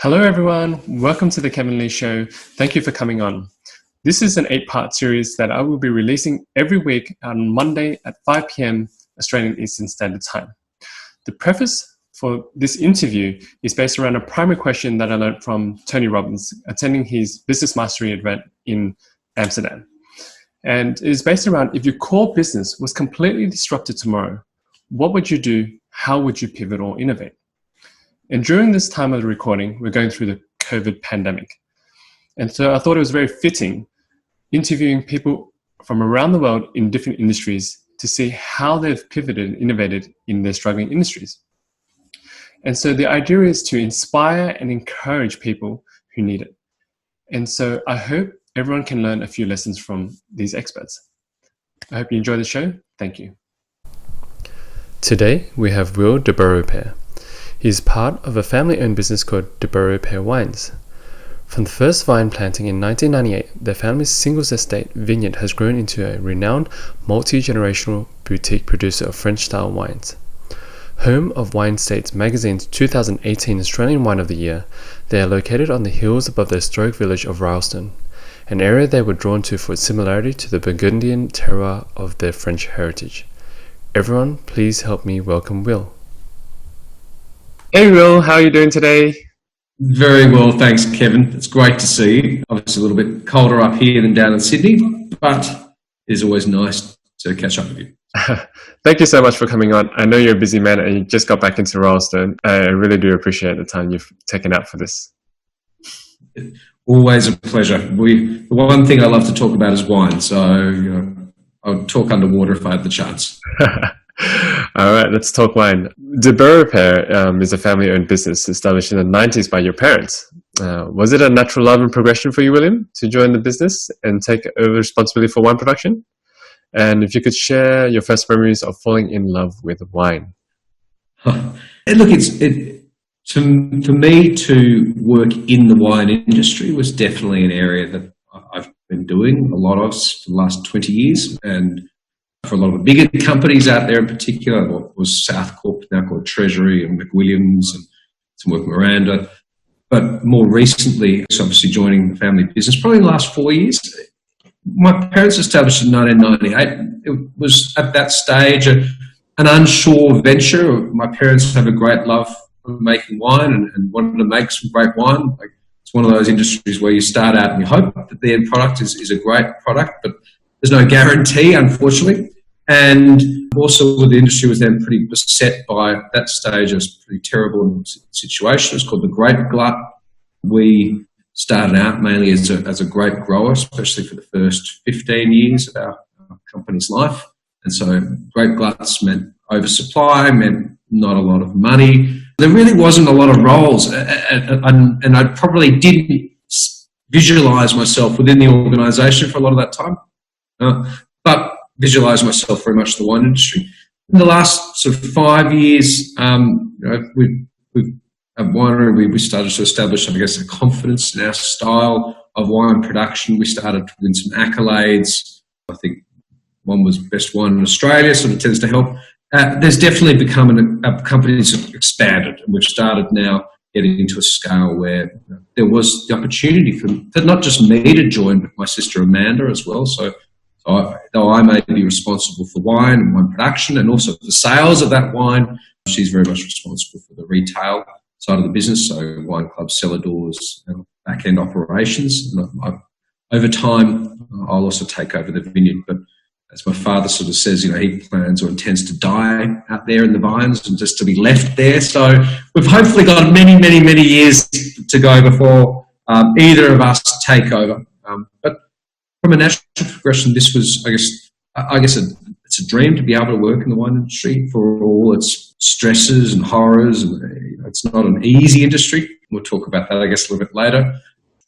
Hello everyone, welcome to the Kevin Lee Show. Thank you for coming on. This is an 8-part series that I will be releasing every week on Monday at 5 p.m. Australian Eastern Standard Time. The preface for this interview is based around a primary question that I learned from Tony Robbins attending his business mastery event in Amsterdam. And it is based around, if your core business was completely disrupted tomorrow, what would you do? How would you pivot or innovate? And during this time of the recording, we're going through the COVID pandemic. And so I thought it was very fitting interviewing people from around the world in different industries to see how they've pivoted and innovated in their struggling industries. And so the idea is to inspire and encourage people who need it. And so I hope everyone can learn a few lessons from these experts. I hope you enjoy the show. Thank you. Today, we have Will de Beaurepaire. He is part of a family-owned business called Beaurepaire Wines. From the first vine planting in 1998, their family's singles-estate vineyard has grown into a renowned multi-generational boutique producer of French-style wines. Home of Winestate Magazine's 2018 Australian Wine of the Year, they are located on the hills above the historic village of Rylstone, an area they were drawn to for its similarity to the Burgundian terroir of their French heritage. Everyone, please help me welcome Will. Hey Will, how are you doing today? Very well, thanks Kevin. It's great to see you. Obviously a little bit colder up here than down in Sydney, but it is always nice to catch up with you. Thank you so much for coming on. I know you're a busy man and you just got back into Rylstone. I really do appreciate the time you've taken out for this. Always a pleasure. The one thing I love to talk about is wine, so I'll talk underwater if I had the chance. All right, let's talk wine. Beaurepaire is a family-owned business established in the 90s by your parents. Was it a natural love and progression for you, William, to join the business and take over responsibility for wine production? And if you could share your first memories of falling in love with wine. Look, for me to work in the wine industry was definitely an area that I've been doing a lot of for the last 20 years, and for a lot of the bigger companies out there in particular, what was South Corp, now called Treasury, and McWilliams, and some work with Miranda. But more recently, it's obviously joining the family business, probably in the last 4 years. My parents established in 1998. It was at that stage an unsure venture. My parents have a great love for making wine and wanted to make some great wine. It's one of those industries where you start out and you hope that the end product is a great product, but there's no guarantee, unfortunately. And also the industry was then pretty beset by, at that stage, a pretty terrible situation. It was called the grape glut. We started out mainly as a grape grower, especially for the first 15 years of our company's life. And so grape gluts meant oversupply, meant not a lot of money. There really wasn't a lot of roles, and I probably didn't visualise myself within the organisation for a lot of that time. But visualise myself very much in the wine industry. In the last sort of 5 years, we've at winery, we started to establish, I guess, a confidence in our style of wine production. We started to win some accolades. I think one was best wine in Australia, sort of tends to help. There's definitely become a company that's expanded, and we've started now getting into a scale where there was the opportunity for not just me to join, but my sister Amanda as well. So though I may be responsible for wine and wine production and also the sales of that wine, she's very much responsible for the retail side of the business, so wine clubs, cellar doors, back-end operations. And over time, I'll also take over the vineyard. But as my father sort of says, he plans or intends to die out there in the vines and just to be left there. So we've hopefully got many, many, many years to go before either of us take over. But from a natural progression, this was, I guess it's a dream to be able to work in the wine industry for all its stresses and horrors. And it's not an easy industry. We'll talk about that, I guess, a little bit later.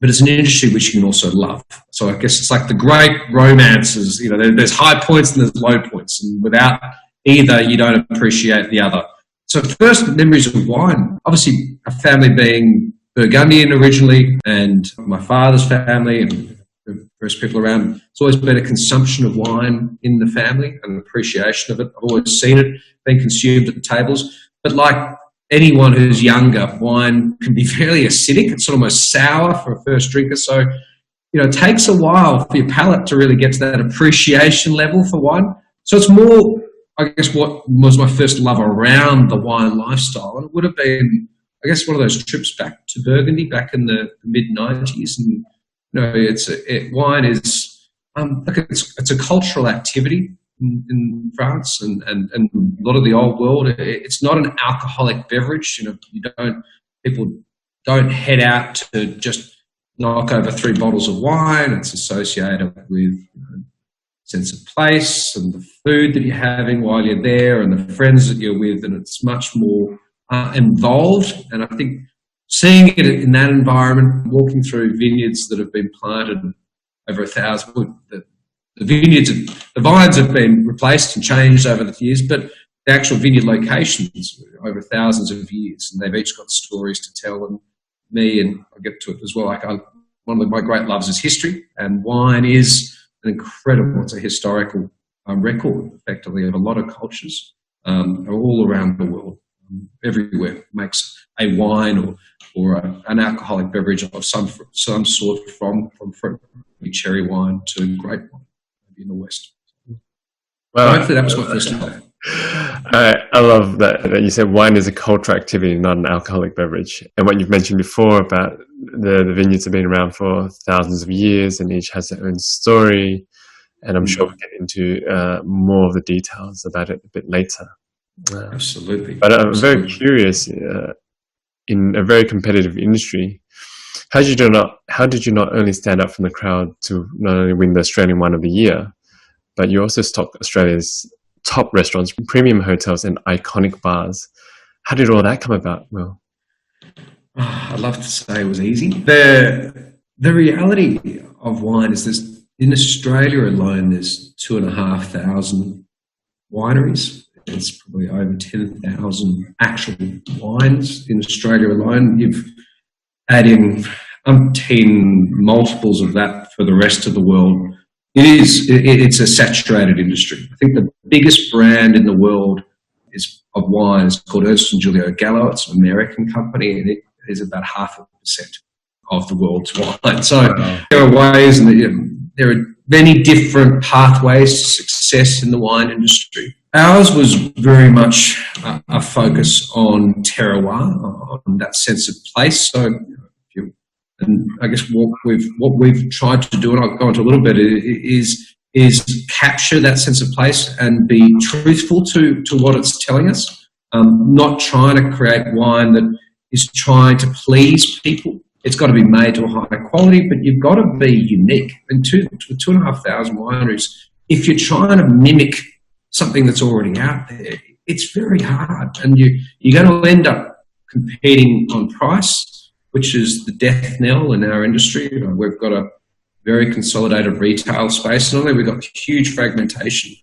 But it's an industry which you can also love. So I guess it's like the great romances. There's high points and there's low points. And without either, you don't appreciate the other. So first memories of wine, obviously a family being Burgundian originally, and my father's family and various people around. It's always been a consumption of wine in the family and an appreciation of it. I've always seen it being consumed at the tables. But like anyone who's younger, wine can be fairly acidic. It's almost sour for a first drinker. So, it takes a while for your palate to really get to that appreciation level for wine. So it's more, I guess, what was my first love around the wine lifestyle. And it would have been, I guess, one of those trips back to Burgundy back in the mid-90s. And, wine is, it's a cultural activity in France and a lot of the old world. It's not an alcoholic beverage. People don't head out to just knock over 3 bottles of wine. It's associated with sense of place and the food that you're having while you're there and the friends that you're with, and it's much more involved. And I think seeing it in that environment, walking through vineyards that have been planted over 1,000, the vines have been replaced and changed over the years, but the actual vineyard locations over thousands of years, and they've each got stories to tell. And I'll get to it as well. One of my great loves is history, and wine is it's a historical record, effectively, of a lot of cultures all around the world. Everywhere makes a wine or an alcoholic beverage of some sort, from cherry wine to grape wine, maybe in the West. Well, so hopefully that was my first love. I love that you said wine is a cultural activity, not an alcoholic beverage. And what you've mentioned before about the vineyards have been around for thousands of years and each has their own story. And I'm sure we'll get into more of the details about it a bit later. Absolutely. But I'm very curious, in a very competitive industry, how did you not only stand out from the crowd to not only win the Australian Wine of the Year, but you also stocked Australia's top restaurants, premium hotels, and iconic bars? How did all that come about, Will? I'd love to say it was easy. The reality of wine is in Australia alone, there's 2,500 wineries. It's probably over 10,000 actual wines in Australia alone. You've add in umpteen multiples of that for the rest of the world. It's a saturated industry. I think the biggest brand in the world of wine is called Ernst & Julio Gallo. It's an American company, and it is about 0.5% of the world's wine. So there are ways, and there are many different pathways to success in the wine industry. Ours was very much a focus on terroir, on that sense of place. So, and I guess what we've tried to do, and I'll go into a little bit, is capture that sense of place and be truthful to what it's telling us. Not trying to create wine that is trying to please people. It's got to be made to a high quality, but you've got to be unique. And 2,500 wineries, if you're trying to mimic something that's already out there, it's very hard. And you're going to end up competing on price, which is the death knell in our industry. We've got a very consolidated retail space. Not only we've got huge fragmentation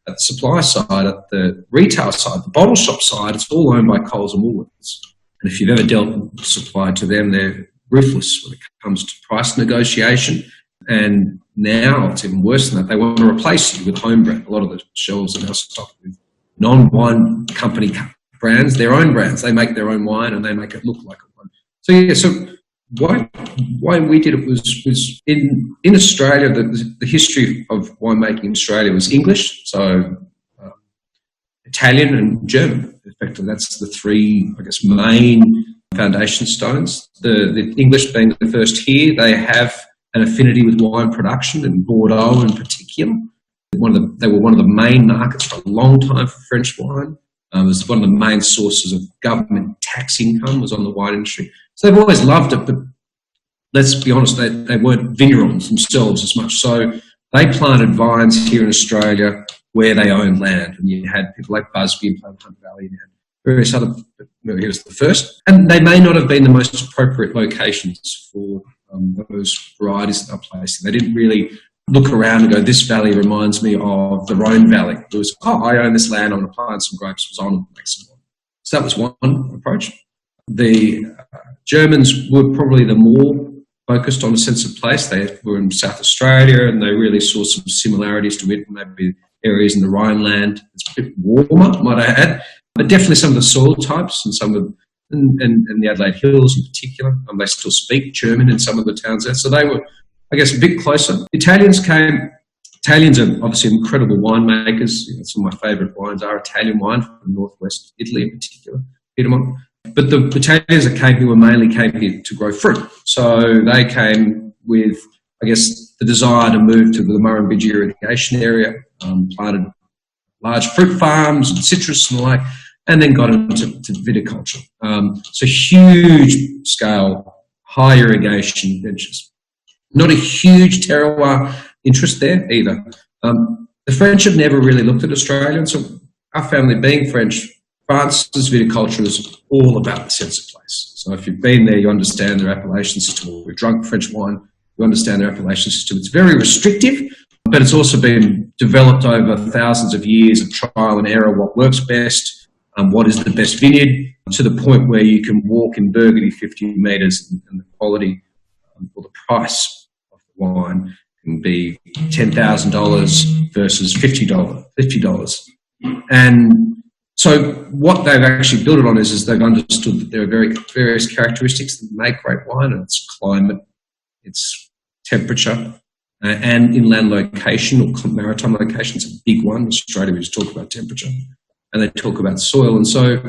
at the supply side, at the retail side, the bottle shop side, it's all owned by Coles and Woolworths. And if you've ever dealt with supply to them, they're ruthless when it comes to price negotiation. And now it's even worse than that. They want to replace you with home brand. A lot of the shelves are now stocked with non-wine company brands, their own brands. They make their own wine and they make it look like a wine. So yeah, so why we did it was in Australia, the history of winemaking in Australia was English, so Italian and German. Effectively, that's the three, I guess, main foundation stones. The English being the first here, they have an affinity with wine production, and Bordeaux in particular. They were one of the main markets for a long time for French wine. It was one of the main sources of government tax income was on the wine industry. So they've always loved it, but let's be honest, they weren't vignerons themselves as much. So they planted vines here in Australia where they owned land. And you had people like Busby and Hunt Valley and various other, here's the first. And they may not have been the most appropriate locations for those varieties that they're placing. They didn't really look around and go, this valley reminds me of the Rhone Valley. It was, I own this land, I'm going to plant some grapes, it was on, make some wine. So that was one approach. The Germans were probably the more focused on a sense of place. They were in South Australia and they really saw some similarities to it, maybe areas in the Rhineland. It's a bit warmer, might I add, but definitely some of the soil types and some of and the Adelaide Hills in particular. They still speak German in some of the towns there. So they were, I guess, a bit closer. Italians are obviously incredible winemakers. Some of my favourite wines are Italian wine from northwest Italy in particular, Piedmont. But the Italians that came here mainly came here to grow fruit. So they came with, I guess, the desire to move to the Murrumbidgee irrigation area, planted large fruit farms and citrus and the like, and then got into viticulture. So huge scale, high irrigation ventures. Not a huge terroir interest there either. The French have never really looked at Australia, and so our family being French, France's viticulture is all about the sense of place. So if you've been there, you understand their appellation system. Or we've drunk French wine, you understand their appellation system. It's very restrictive, but it's also been developed over thousands of years of trial and error, what works best, what is the best vineyard, to the point where you can walk in Burgundy 50 metres and the quality or the price of the wine can be $10,000 versus $50. And so what they've actually built it on is they've understood that there are various characteristics that make great wine, and it's climate, it's temperature, and inland location or maritime location. It's a big one. In Australia, we just talk about temperature, and they talk about soil. And so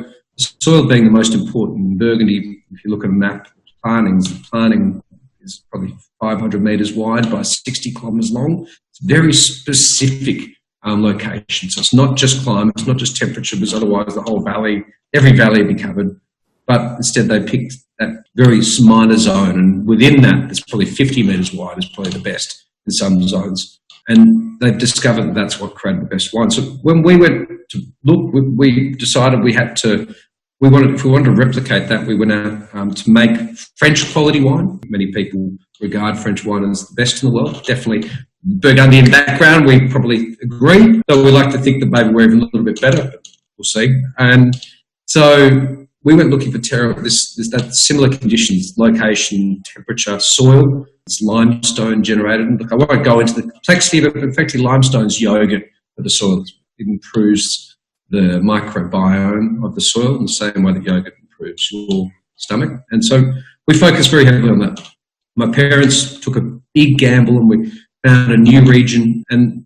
soil being the most important in Burgundy, if you look at a map, the planting is probably 500 metres wide by 60 kilometres long. It's very specific location. So it's not just climate, it's not just temperature, because otherwise the whole valley, every valley would be covered. But instead they picked that very minor zone, and within that, it's probably 50 metres wide is probably the best in some zones. And they've discovered that that's what created the best wine. So when we went to look, we decided if we wanted to replicate that, we went out to make French quality wine. Many people regard French wine as the best in the world. Definitely Burgundian background, we probably agree. So we like to think that maybe we're even a little bit better, but we'll see. And so we went looking for that similar conditions, location, temperature, soil. It's limestone generated. And look, I won't go into the complexity of it, but effectively limestone's yogurt for the soil. It improves the microbiome of the soil in the same way that yogurt improves your stomach. And so we focused very heavily on that. My parents took a big gamble, and we found a new region, and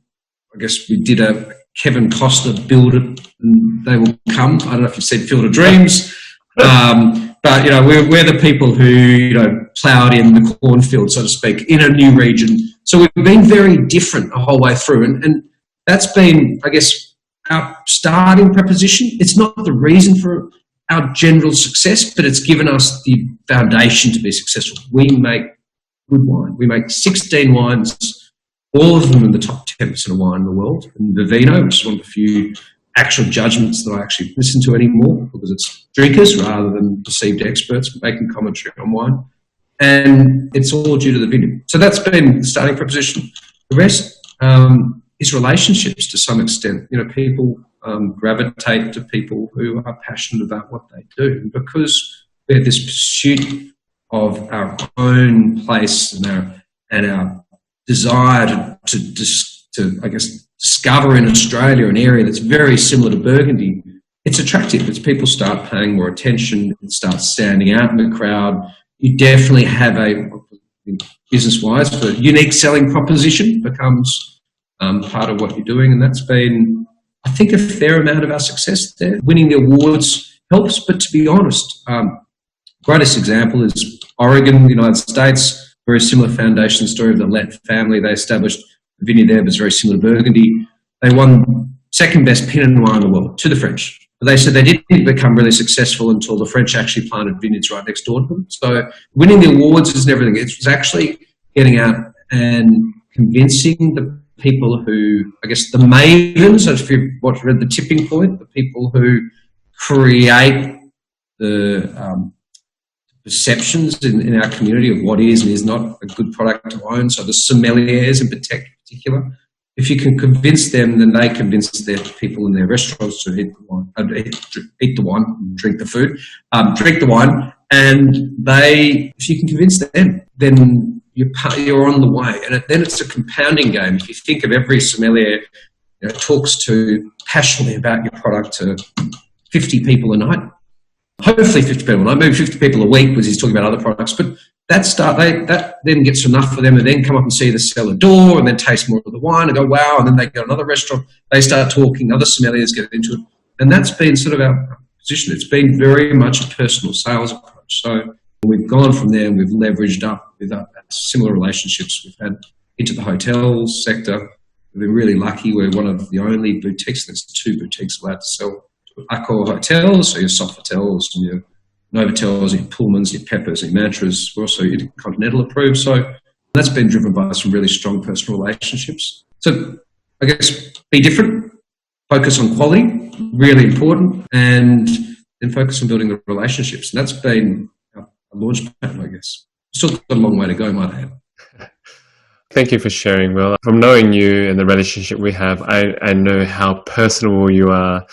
I guess we did a Kevin Costner build it and they will come. I don't know if you've seen Field of Dreams, but we're the people who ploughed in the cornfield, so to speak, in a new region. So we've been very different the whole way through, and that's been, I guess, our starting proposition. It's not the reason for our general success, but it's given us the foundation to be successful. We make good wine. We make 16 wines, all of them in the top 10% of wine in the world. And Vivino, which is one of the few actual judgments that I actually listen to anymore, because it's drinkers rather than perceived experts making commentary on wine. And it's all due to the vineyard. So that's been the starting proposition. The rest is relationships to some extent. People gravitate to people who are passionate about what they do. And because we have this pursuit of our own place and our desire to I guess, discover in Australia an area that's very similar to Burgundy, it's attractive. It's people start paying more attention, it starts standing out in the crowd. You definitely have business-wise, the unique selling proposition becomes part of what you're doing, and that's been, I think, a fair amount of our success there. Winning the awards helps, but to be honest, greatest example is Oregon, the United States. Very similar foundation story of the Lett family. They established a vineyard there, but it's very similar to Burgundy. They won second best Pinot Noir in the world to the French. But they said they didn't become really successful until the French actually planted vineyards right next door to them. So winning the awards isn't everything. It was actually getting out and convincing the people who, I guess, the mavens, so if you've read The Tipping Point, the people who create the perceptions in our community of what is and is not a good product to own. So the sommeliers in particular, if you can convince them, then they convince their people in their restaurants to eat the wine, drink the food, drink the wine, and if you can convince them, then you're on the way. And then it's a compounding game. If you think of every sommelier talks to passionately about your product to 50 people a night, hopefully 50 people a night, maybe 50 people a week, because he's talking about other products. But that then gets enough for them to then come up and see the cellar door and then taste more of the wine and go, wow, and then they go to another restaurant, they start talking, other sommeliers get into it. And that's been sort of our position. It's been very much a personal sales approach. So we've gone from there and we've leveraged up with similar relationships we've had into the hotel sector. We've been really lucky. We're one of the only boutiques, there's 2 boutiques allowed to sell to Accor hotels, so your Sofotels and your Novotels, your Pullmans, your Peppers, your Mantras. We're also Intercontinental approved. So that's been driven by some really strong personal relationships. So I guess be different, focus on quality, really important, and then focus on building the relationships. And that's been a launch pad, I guess. Still got a long way to go, might I add. Thank you for sharing, Will. From knowing you and the relationship we have, I know how personable you are.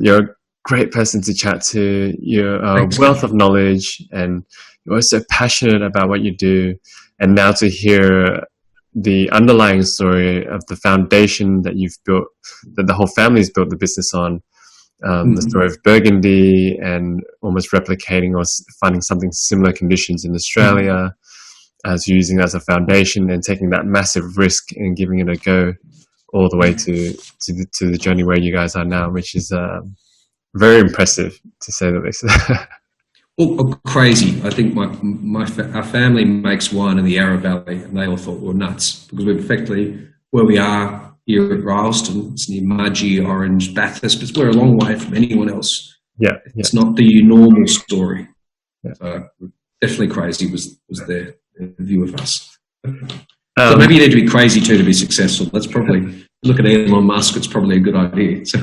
You're a great person to chat to. You're a wealth of knowledge, and you're also passionate about what you do. And now to hear the underlying story of the foundation that you've built, that the whole family's built the business on, the story of Burgundy and almost replicating or finding something similar conditions in Australia, as using it as a foundation and taking that massive risk and giving it a go all the way to the journey where you guys are now, which is very impressive, to say the least. Well, crazy. I think our family makes wine in the Yarra Valley, and they all thought we were nuts, because we're effectively where we are here at Rylstone. It's near Mudgee, Orange, Bathurst, but we're a long way from anyone else. Yeah, it's not the normal story. Yeah. So definitely crazy was their view of us. So maybe you need to be crazy too to be successful. That's probably, look at Elon Musk, it's probably a good idea. So.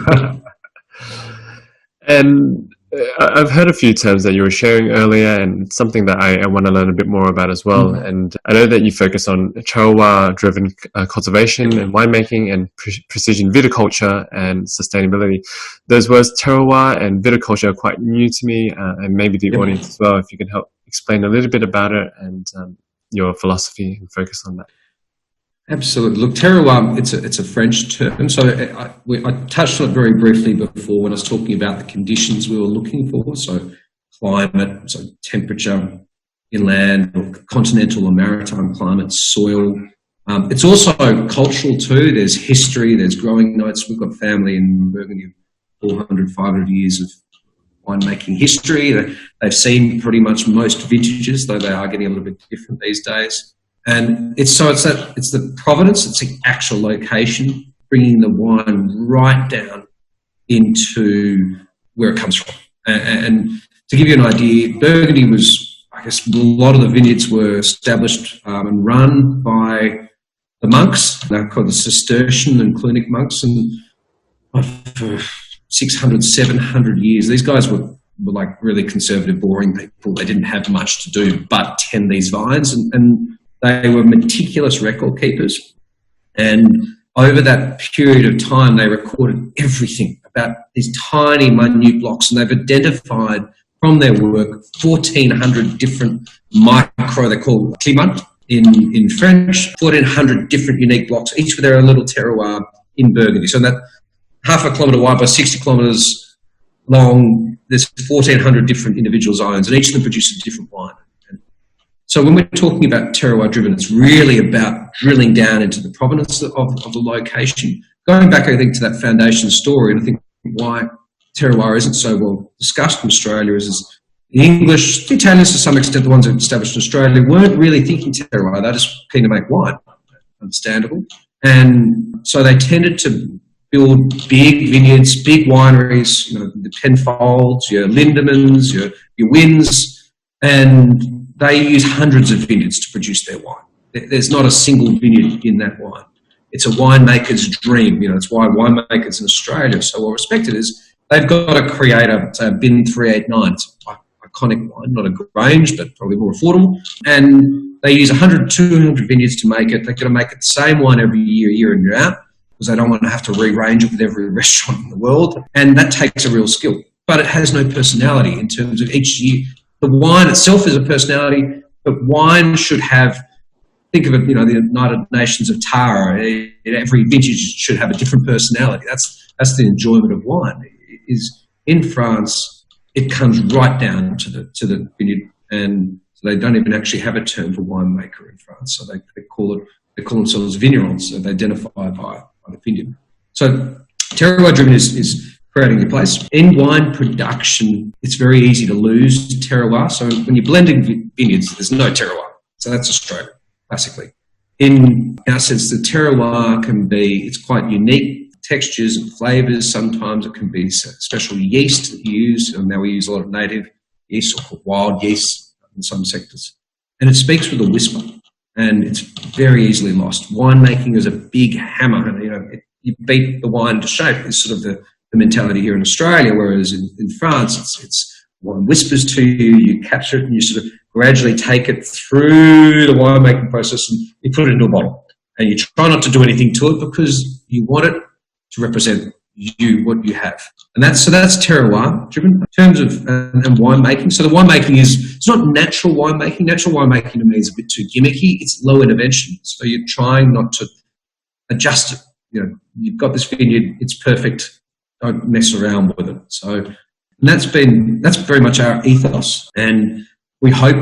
And I've heard a few terms that you were sharing earlier, and something that I want to learn a bit more about as well. And I know that you focus on terroir-driven cultivation and winemaking, and precision viticulture and sustainability. Those words, terroir and viticulture, are quite new to me, and maybe the audience as well. If you could help explain a little bit about it and your philosophy and focus on that. Absolutely. Look, terroir, it's a French term. So I touched on it very briefly before when I was talking about the conditions we were looking for. So climate, so temperature, inland, or continental or maritime climate, soil. It's also cultural too. There's history, there's growing notes. We've got family in Burgundy, 400, 500 years of winemaking history. They've seen pretty much most vintages, though they are getting a little bit different these days. And it's the provenance, it's the actual location, bringing the wine right down into where it comes from. And to give you an idea, Burgundy was, I guess, a lot of the vineyards were established and run by the monks. They're called the Cistercian and Clunic monks, and for 600, 700 years, these guys were like really conservative, boring people. They didn't have much to do but tend these vines, and they were meticulous record keepers, and over that period of time, they recorded everything about these tiny, minute blocks, and they've identified from their work 1,400 different they call climats in French, 1,400 different unique blocks, each with their own little terroir in Burgundy. So that half a kilometre wide by 60 kilometres long, there's 1,400 different individual zones, and each of them produces a different wine. So when we're talking about terroir-driven, it's really about drilling down into the provenance of the location. Going back, I think, to that foundation story, and I think why terroir isn't so well discussed in Australia is the English, the Italians to some extent, the ones that established in Australia, weren't really thinking terroir. They're just keen to make wine, understandable. And so they tended to build big vineyards, big wineries, the Penfolds, your Lindemans, your Wynns, and they use hundreds of vineyards to produce their wine. There's not a single vineyard in that wine. It's a winemaker's dream. It's why winemakers in Australia are so well respected, is they've got to create a Bin 389. It's an iconic wine, not a Grange, but probably more affordable. And they use 100, 200 vineyards to make it. They've got to make it the same wine every year in, year out, because they don't want to have to rearrange it with every restaurant in the world. And that takes a real skill. But it has no personality in terms of each year. The wine itself is a personality, but wine should have, think of it, the United Nations of Tara. Every vintage should have a different personality. That's the enjoyment of wine. Is in France, it comes right down to the vineyard, and so they don't even actually have a term for winemaker in France. So they call themselves vignerons, so they identify by the vineyard. So terroir driven is creating your place. In wine production, it's very easy to lose terroir. So when you're blending vineyards, there's no terroir. So that's Australia, classically. In our sense, the terroir it's quite unique. Textures and flavours. Sometimes it can be special yeast that you use, and now we use a lot of native yeast or wild yeast in some sectors. And it speaks with a whisper, and it's very easily lost. Winemaking is a big hammer, and you beat the wine to shape is sort of the mentality here in Australia, whereas in France, it's wine whispers to you, you capture it, and you sort of gradually take it through the winemaking process, and you put it into a bottle. And you try not to do anything to it because you want it to represent what you have. And that's terroir driven in terms of and winemaking. So the winemaking it's not natural winemaking. Natural winemaking to me is a bit too gimmicky. It's low intervention. So you're trying not to adjust it. You've got this vineyard, it's perfect. Don't mess around with it. So that's very much our ethos. And we hope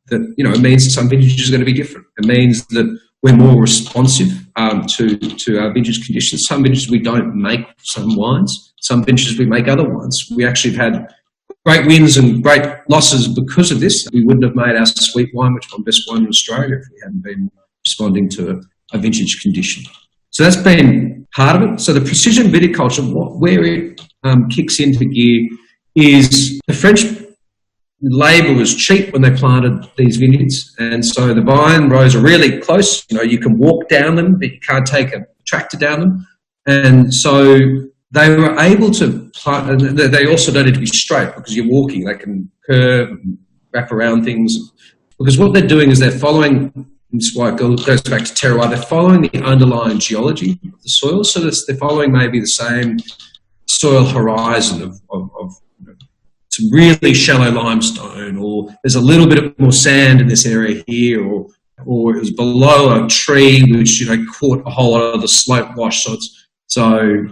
that, it means that some vintages are going to be different. It means that we're more responsive to our vintage conditions. Some vintages we don't make some wines. Some vintages we make other wines. We actually have had great wins and great losses because of this. We wouldn't have made our sweet wine, which won best wine in Australia, if we hadn't been responding to a vintage condition. So that's been part of it. So the precision viticulture, where it kicks into gear is the French labour was cheap when they planted these vineyards, and so the vine rows are really close. You can walk down them, but you can't take a tractor down them. And so they were able to plant, and they also don't need to be straight because you're walking. They can curve and wrap around things, because what they're doing is they're following, and this is why it goes back to terroir, they're following the underlying geology of the soil. So they're following maybe the same soil horizon of some really shallow limestone, or there's a little bit more sand in this area here, or it was below a tree which caught a whole lot of the slope wash. So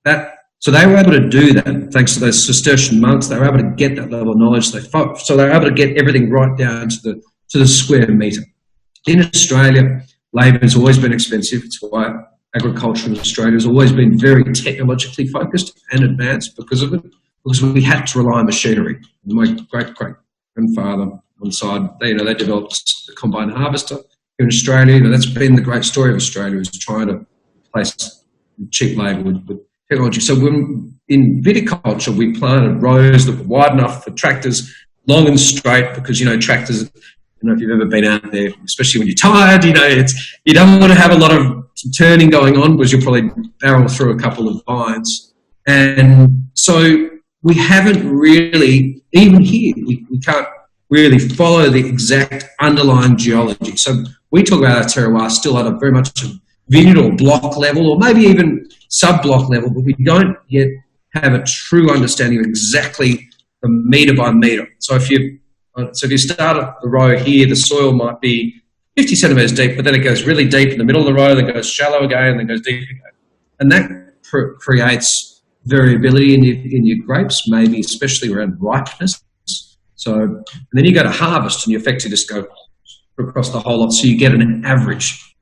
they were able to do that thanks to those Cistercian monks. They were able to get that level of knowledge. So they were able to get everything right down to the square metre. In Australia, labour has always been expensive. It's why agriculture in Australia has always been very technologically focused and advanced because of it. Because we had to rely on machinery. My great-great-grandfather on the side, they developed the combine harvester here in Australia. That's been the great story of Australia, is trying to replace cheap labour with technology. So in viticulture, we planted rows that were wide enough for tractors, long and straight, because, tractors, if you've ever been out there, especially when you're tired, you don't want to have a lot of turning going on because you'll probably barrel through a couple of vines. And so we haven't really, even here, we can't really follow the exact underlying geology. So we talk about our terroir still at a very much a vineyard or block level, or maybe even sub-block level, but we don't yet have a true understanding of exactly the metre by metre. So if you start at the row here, the soil might be 50 centimetres deep, but then it goes really deep in the middle of the row, then goes shallow again, then goes deep again. And that creates variability in your grapes, maybe especially around ripeness. So, and then you go to harvest and you effectively just go across the whole lot, so you get an average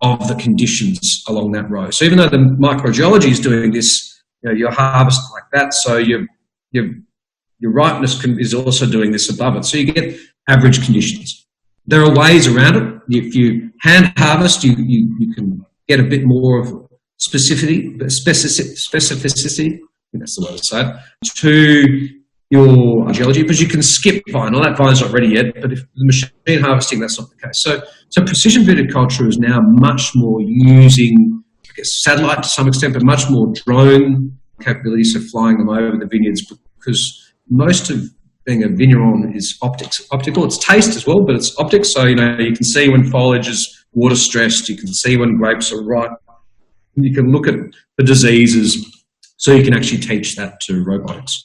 of the conditions along that row. So even though the microgeology is doing this, your harvest like that, so your ripeness is also doing this above it. So you get average conditions. There are ways around it. If you hand harvest, you can get a bit more of specificity, I think that's the way to say it, to your geology, because you can skip vine. Well, that vine's not ready yet, but if the machine harvesting, that's not the case. So precision viticulture is now much more using, satellite to some extent, but much more drone capabilities, so flying them over the vineyards, because most of being a vigneron is optical. It's taste as well, but it's optics. So, you can see when foliage is water stressed, you can see when grapes are ripe. You can look at the diseases, so you can actually teach that to robotics.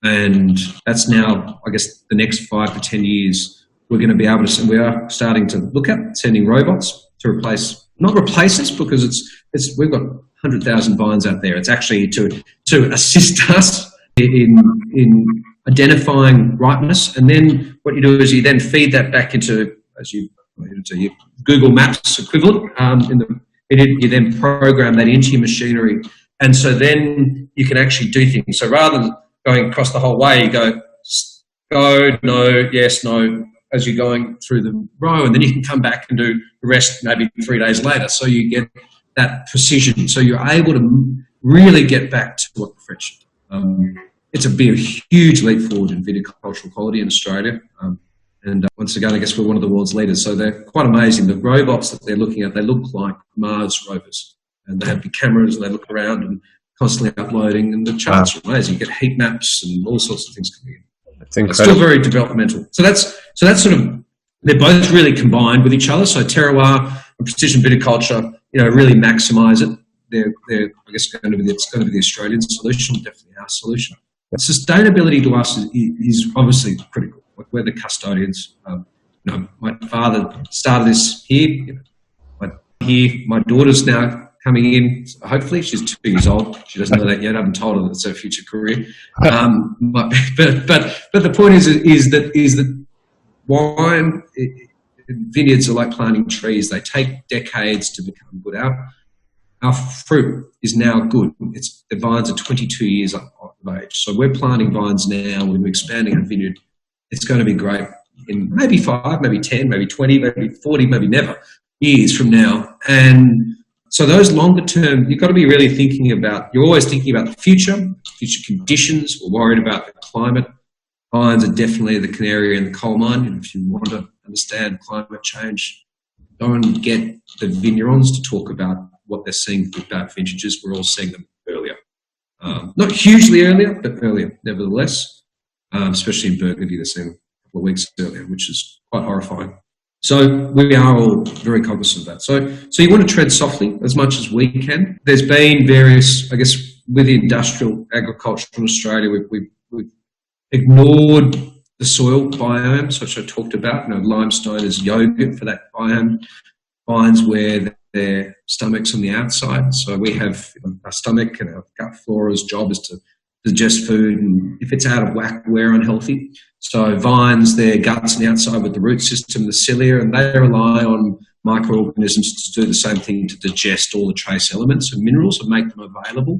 And that's now, I guess, the next 5 to 10 years, we're going to be able to, we are starting to look at sending robots to not replace us, because we've got 100,000 vines out there. It's actually to assist us in identifying ripeness, and then what you do is you then feed that back into your Google Maps equivalent. You then program that into your machinery, and so then you can actually do things. So rather than going across the whole way, you go no, yes, no, as you're going through the row, and then you can come back and do the rest maybe 3 days later. So you get that precision. So you're able to really get back to what the French do. It's be a huge leap forward in viticultural quality in Australia. And once again, I guess we're one of the world's leaders. So they're quite amazing. The robots that they're looking at, they look like Mars rovers. And they have big cameras and they look around and constantly uploading. And the charts are amazing. You get heat maps and all sorts of things coming in. It's still very developmental. So that's sort of, they're both really combined with each other. So terroir and precision viticulture, really maximise it. They're I guess it's going to be the Australian solution, definitely our solution. Sustainability to us is obviously critical. Like we're the custodians. My father started this here. My daughter's now coming in. Hopefully, she's 2 years old. She doesn't know that yet. I haven't told her that's her future career. But the point is that wine vineyards are like planting trees. They take decades to become good. Our fruit is now good. The vines are 22 years of age. So we're planting vines now. We're expanding our vineyard. It's going to be great in maybe 5, maybe 10, maybe 20, maybe 40, maybe never years from now. And so those longer term, you've got to be really thinking about, you're always thinking about the future conditions. We're worried about the climate. Vines are definitely the canary in the coal mine. And if you want to understand climate change, go and get the vignerons to talk about what they're seeing with that vintages. We're all seeing them earlier. Not hugely earlier, but earlier nevertheless, especially in Burgundy, they're seeing a couple of weeks earlier, which is quite horrifying. So we are all very cognizant of that. So you want to tread softly as much as we can. There's been various, I guess, with the industrial agriculture in Australia, we've ignored the soil biomes, which I talked about. Limestone is yogurt for that biome. Vines where their stomach's on the outside. So we have our stomach and our gut flora's job is to digest food, and if it's out of whack, we're unhealthy. So vines, their guts on the outside with the root system, the cilia, and they rely on microorganisms to do the same thing, to digest all the trace elements and minerals and make them available.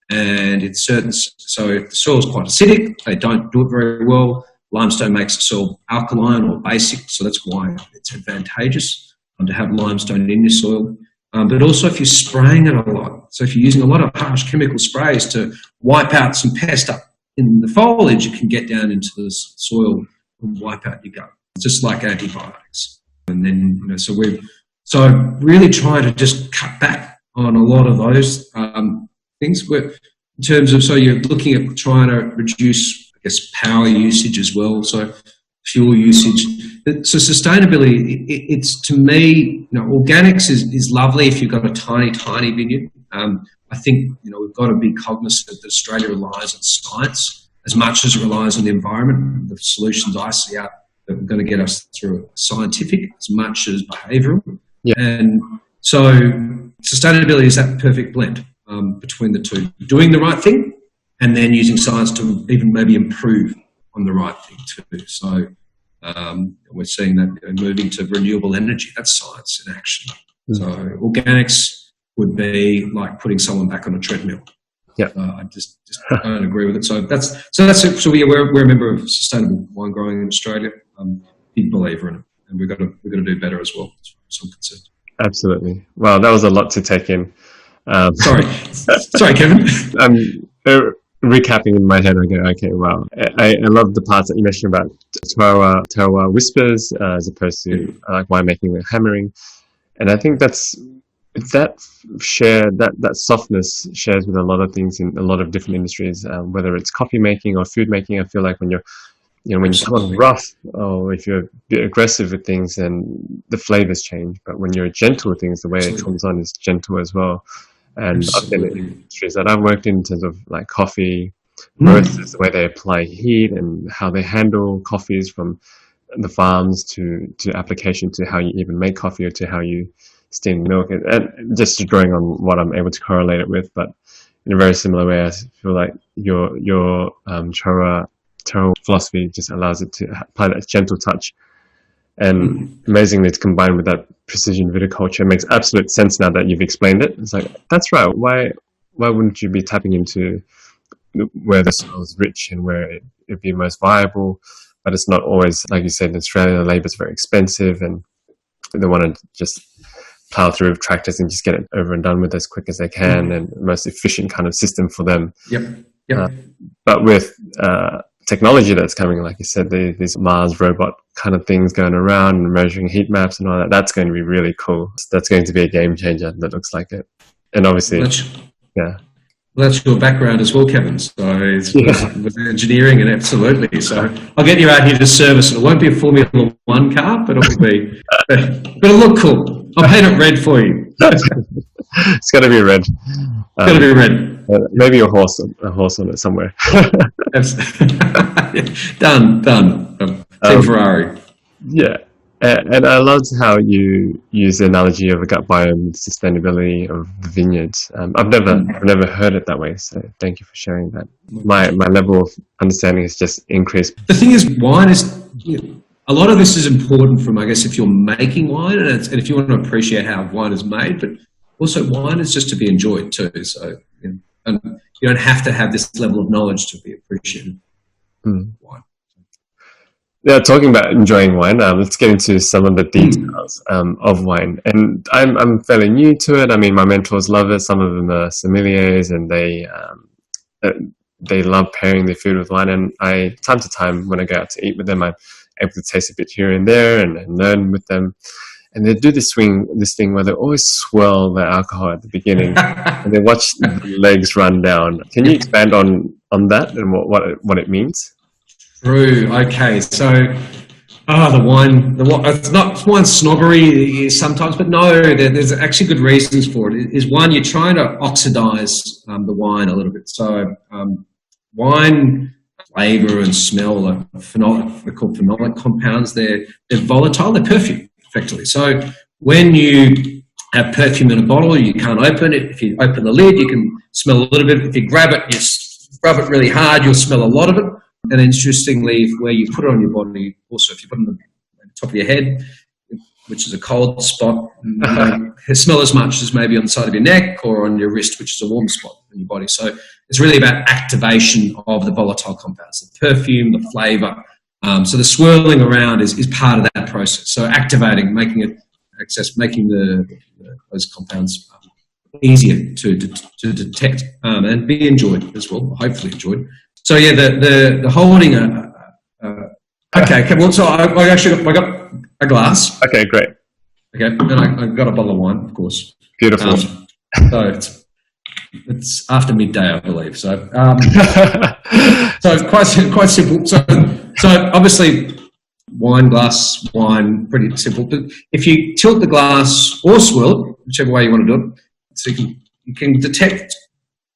And it's certain, so if the soil's quite acidic, they don't do it very well. Limestone makes the soil alkaline or basic, so that's why it's advantageous to have limestone in your soil. But also if you're spraying it a lot, so if you're using a lot of harsh chemical sprays to wipe out some pest up in the foliage, it can get down into the soil and wipe out your gut. It's just like antibiotics. And then, so really trying to just cut back on a lot of those things. In terms of, so you're looking at trying to reduce, I guess, power usage as well. So fuel usage. So sustainability, it's to me, organics is lovely if you've got a tiny, tiny vineyard. I think, we've got to be cognizant that Australia relies on science as much as it relies on the environment. The solutions I see out that are going to get us through scientific as much as behavioural. Yeah. And so sustainability is that perfect blend between the two. Doing the right thing and then using science to even maybe improve on the right thing too. So we're seeing that moving to renewable energy. That's science in action. Mm. So organics would be like putting someone back on a treadmill. Yeah, I just don't agree with it. So that's it. So we're a member of sustainable wine growing in Australia. Big believer in it, and we've got to do better as well. As I'm concerned. Absolutely. Wow, that was a lot to take in. Sorry, Kevin. Recapping in my head, I go, okay, wow. I love the parts that you mentioned about terroir whispers as opposed to like winemaking with hammering, and I think that softness shares with a lot of things in a lot of different industries, whether it's coffee making or food making. I feel like when you're rough or if you're a bit aggressive with things, then the flavors change. But when you're gentle with things, the way it comes on is gentle as well. And I've been in industries that I've worked in terms of like coffee roasters, the way they apply heat and how they handle coffees from the farms to application to how you even make coffee or to how you steam milk. And just drawing on what I'm able to correlate it with, but in a very similar way, I feel like your terroir Terroir philosophy just allows it to apply that gentle touch. And amazingly, it's combined with that precision viticulture. It makes absolute sense now that you've explained it. It's like, that's right. Why wouldn't you be tapping into where the soil is rich and where it'd be most viable? But it's not always, like you said, in Australia, labor is very expensive and they want to just plow through with tractors and just get it over and done with as quick as they can, and the most efficient kind of system for them. Yep. But with technology that's coming, like you said, these Mars robot kind of things going around and measuring heat maps and all that, that's going to be really cool. That's going to be a game changer. That looks like it. And obviously, well, that's your background as well, Kevin. So it's with engineering, and absolutely. So I'll get you out here to service, and it won't be a Formula One car, but it'll be, but it'll look cool. I'll paint it red for you. It's got to be red. It's got to be red. Maybe a horse on it somewhere. Done. Team Ferrari. Yeah. And I loved how you use the analogy of a gut biome sustainability of the vineyards. I've never heard it that way, so thank you for sharing that. My level of understanding has just increased. The thing is, wine is, a lot of this is important from, I guess, if you're making wine and if you want to appreciate how wine is made, but also wine is just to be enjoyed too. So and you don't have to have this level of knowledge to be appreciated wine. Yeah, talking about enjoying wine, let's get into some of the details of wine. And I'm fairly new to it. I mean, my mentors love it. Some of them are sommeliers, and they love pairing their food with wine. And time to time, when I go out to eat with them, I'm able to taste a bit here and there and learn with them. And they do this thing where they always swirl the alcohol at the beginning, and they watch the legs run down. Can you expand on that and what it means? True. Okay. So, the wine. It's not wine snobbery sometimes, but no, there's actually good reasons for it. Is one, you're trying to oxidize the wine a little bit. So, wine flavor and smell are they're called phenolic compounds. They're volatile. They're perfume, effectively. So, when you have perfume in a bottle, you can't open it. If you open the lid, you can smell a little bit. If you grab it, you rub it really hard, you'll smell a lot of it. And interestingly, where you put it on your body, also if you put it on the top of your head, which is a cold spot, it smell as much as maybe on the side of your neck or on your wrist, which is a warm spot in your body. So it's really about activation of the volatile compounds, the perfume, the flavour. So the swirling around is part of that process. So activating, making those compounds easier to detect and be enjoyed as well, hopefully enjoyed. So yeah, the holding okay. Well, so I got a glass. Okay, great. Okay, and I got a bottle of wine, of course. Beautiful. So it's after midday, I believe. So so quite simple. So obviously wine, pretty simple. But if you tilt the glass or swirl it, whichever way you want to do it, so you can detect.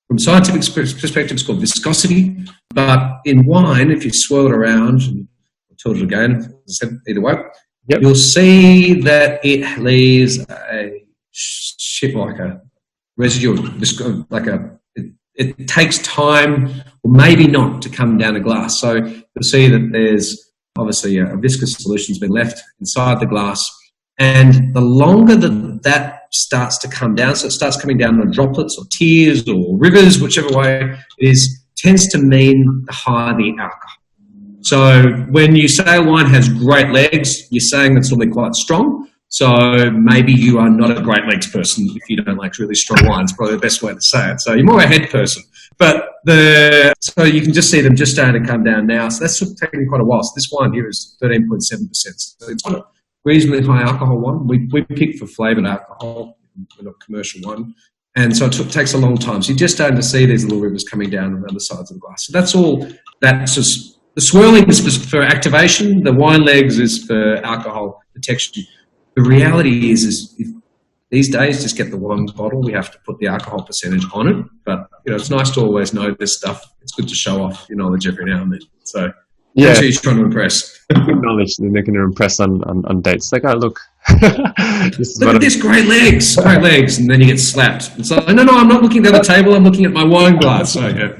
From a scientific perspective, it's called viscosity. But in wine, if you swirl it around, and I'll tilt it again, as I said, either way, you'll see that it leaves a ship like a residue, it takes time, or maybe not, to come down a glass. So you'll see that there's obviously a viscous solution's been left inside the glass. And the longer that starts to come down, so it starts coming down in droplets or tears or rivers, whichever way it is, tends to mean the higher the alcohol. So when you say a wine has great legs, you're saying it's normally quite strong. So maybe you are not a great legs person if you don't like really strong wine. It's probably the best way to say it. So you're more a head person. But so you can just see them just starting to come down now. So that's taking quite a while. So this wine here is 13.7%. So it's not reasonably high alcohol one. We pick for flavoured alcohol, we're not commercial one. And so it takes a long time. So you're just starting to see these little rivers coming down around the sides of the glass. So that's all. That's just, the swirling is for activation. The wine legs is for alcohol detection. The reality is if these days, just get the one bottle. We have to put the alcohol percentage on it. But, it's nice to always know this stuff. It's good to show off your knowledge every now and then. So that's who you're trying to impress. Knowledge, they're going to impress on dates. Like, oh, look. Look at this, great legs. And then you get slapped. It's like, no, I'm not looking at the other table. I'm looking at my wine glass. So, yeah.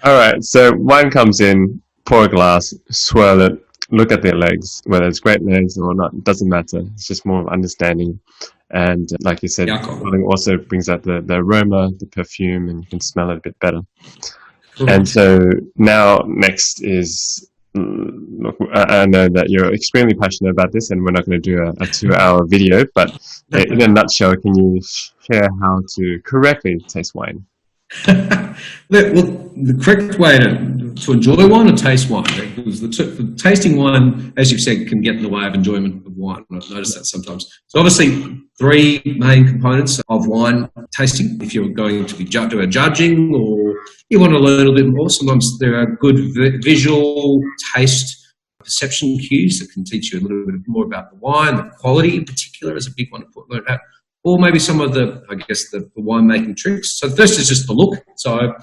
All right, so wine comes in, pour a glass, swirl it, look at their legs, whether it's great legs or not, it doesn't matter. It's just more of understanding. And like you said, swirling also brings out the aroma, the perfume, and you can smell it a bit better. Correct. And so now next is, look, I know that you're extremely passionate about this, and we're not going to do a 2-hour video, but in a nutshell, can you share how to correctly taste wine? Well, the correct way to enjoy wine or taste wine, because the tasting wine, as you've said, can get in the way of enjoyment of wine. I've noticed that sometimes. So obviously, 3 main components of wine tasting. If you're going to be do a judging or you want to learn a little bit more, sometimes there are good visual taste perception cues that can teach you a little bit more about the wine. The quality in particular is a big one to learn about. Or maybe some of the winemaking tricks. So first is just the look. So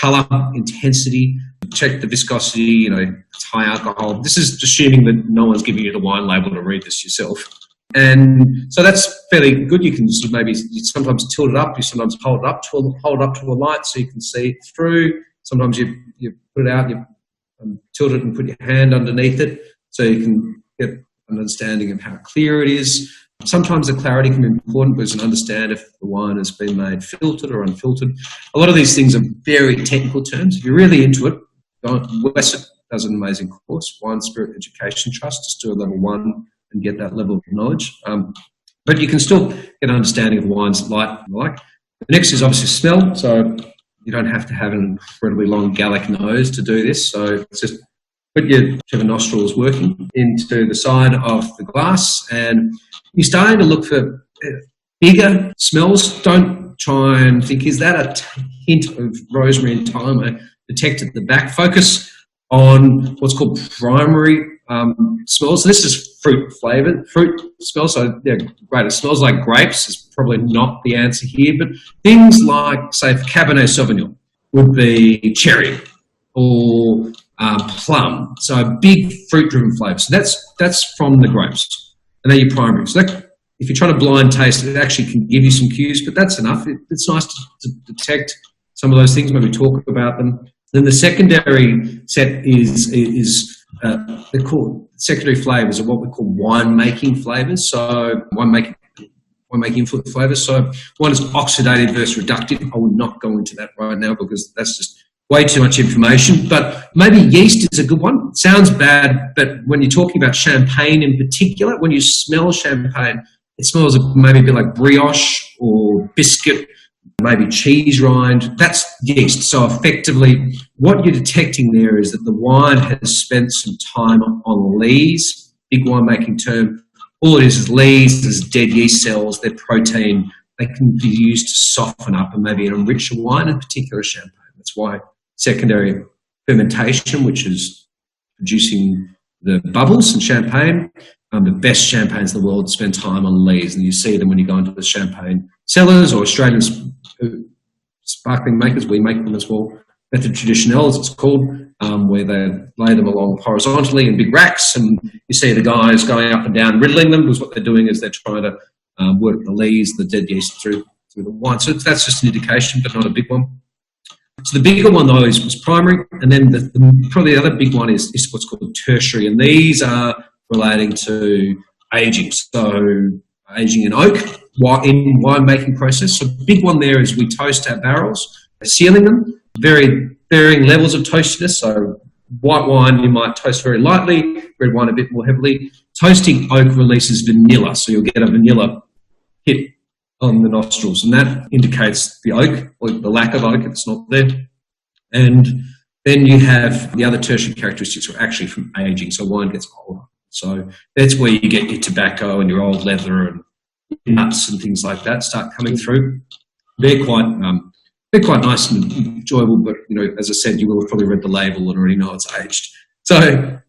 colour, intensity, check the viscosity, it's high alcohol. This is assuming that no one's giving you the wine label to read this yourself. And so that's fairly good. You can maybe sometimes tilt it up. You sometimes hold it up to a light so you can see it through. Sometimes you put it out, you tilt it and put your hand underneath it so you can get an understanding of how clear it is. Sometimes the clarity can be important because you can understand if the wine has been made filtered or unfiltered. A lot of these things are very technical terms. If you're really into it, Western does an amazing course, Wine Spirit Education Trust, just do a level 1 and get that level of knowledge. But you can still get an understanding of wines like. The next is obviously smell. So you don't have to have an incredibly long Gallic nose to do this. So it's just put your whichever nostril is working into the side of the glass, and you're starting to look for bigger smells. Don't try and think, is that a hint of rosemary and thyme I detect at the back? Focus on what's called primary smells. This is fruit smells. So yeah, great. It smells like grapes is probably not the answer here, but things like, say, Cabernet Sauvignon would be cherry or plum. So big fruit-driven flavours. So that's from the grapes, and they're your primary. So if you're trying to blind taste, it actually can give you some cues, but that's enough. It's nice to detect some of those things, maybe talk about them. Then the secondary set is they're called secondary flavours, or what we call winemaking flavours. So winemaking flavours. So one is oxidative versus reductive. I will not go into that right now because that's just way too much information. But maybe yeast is a good one. It sounds bad, but when you're talking about champagne in particular, when you smell champagne, it smells maybe a bit like brioche or biscuit, maybe cheese rind. That's yeast. So effectively, what you're detecting there is that the wine has spent some time on lees, big winemaking term. All it is lees, there's dead yeast cells, they're protein. They can be used to soften up and maybe enrich a wine, in particular champagne. That's why secondary fermentation, which is producing the bubbles in champagne, the best champagnes in the world spend time on lees, and you see them when you go into the champagne cellars or Australian sparkling makers. We make them as well. Method traditionnel, as it's called, where they lay them along horizontally in big racks, and you see the guys going up and down riddling them, because what they're doing is they're trying to work the lees, the dead yeast through the wine. So that's just an indication, but not a big one. So the bigger one, though, is was primary, and then probably the other big one is what's called tertiary, and these are relating to aging. So aging in oak in winemaking process. So the big one there is we toast our barrels, sealing them, very varying levels of toastiness. So white wine you might toast very lightly, red wine a bit more heavily. Toasting oak releases vanilla, so you'll get a vanilla hit on the nostrils, and that indicates the oak, or the lack of oak if it's not there. And then you have the other tertiary characteristics are actually from aging, so wine gets older. So that's where you get your tobacco and your old leather and nuts and things like that start coming through. They're quite nice and enjoyable, but as I said, you will have probably read the label and already know it's aged. So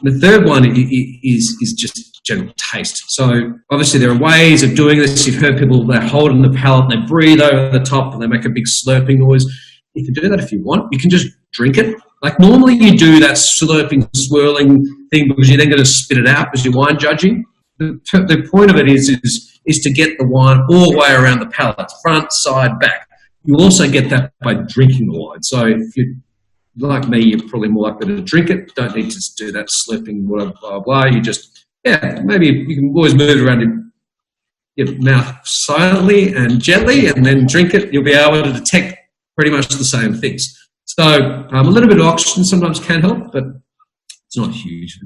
the third one is just general taste. So obviously there are ways of doing this. You've heard people, they hold in the palate and they breathe over the top and they make a big slurping noise. You can do that if you want. You can just drink it. Like normally you do that slurping, swirling thing because you're then going to spit it out as you're wine judging. The point of it is to get the wine all the way around the palate, front, side, back. You also get that by drinking the wine. So if you're like me, you're probably more likely to drink it. Don't need to do that slurping, blah, blah, blah. You just, maybe you can always move it around your mouth silently and gently and then drink it. You'll be able to detect pretty much the same things. So a little bit of oxygen sometimes can help, but it's not huge.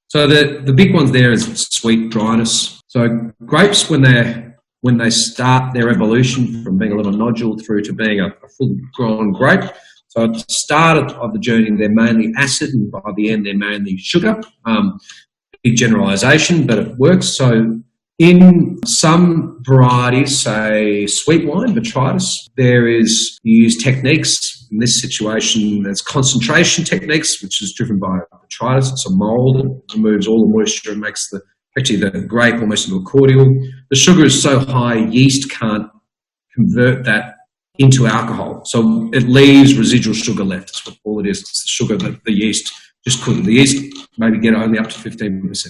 So the big ones there is sweet dryness. So grapes, when they start their evolution from being a little nodule through to being a full-grown grape, so at the start of the journey, they're mainly acid, and by the end, they're mainly sugar. Big generalisation, but it works. So in some varieties, say sweet wine, botrytis, you use techniques. In this situation, there's concentration techniques, which is driven by botrytis. It's a mould that removes all the moisture and makes the grape almost into a cordial. The sugar is so high, yeast can't convert that into alcohol. So it leaves residual sugar left. That's what all it is. It's the sugar that the yeast just couldn't. The yeast maybe get only up to 15%.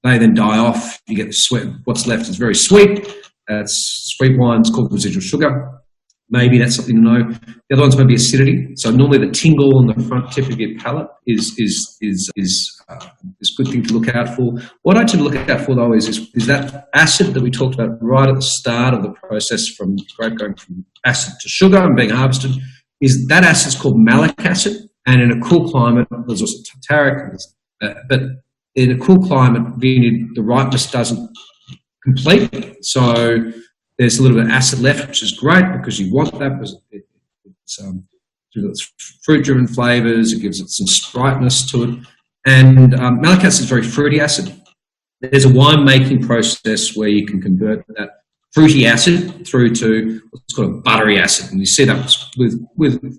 They then die off. You get the sweet. What's left is very sweet. That's sweet wine. It's called residual sugar. Maybe that's something to know. The other one's maybe acidity. So normally the tingle on the front tip of your palate is a good thing to look out for. What I tend to look out for though is that acid that we talked about right at the start of the process from grape going from acid to sugar and being harvested. Is that acid is called malic acid, and in a cool climate there's also tartaric, but in a cool climate vineyard the ripeness doesn't complete, so there's a little bit of acid left, which is great because you want that because it's fruit-driven flavours, it gives it some sprightness to it. And malic acid is very fruity acid. There's a wine-making process where you can convert that fruity acid through to what's called a buttery acid. And you see that with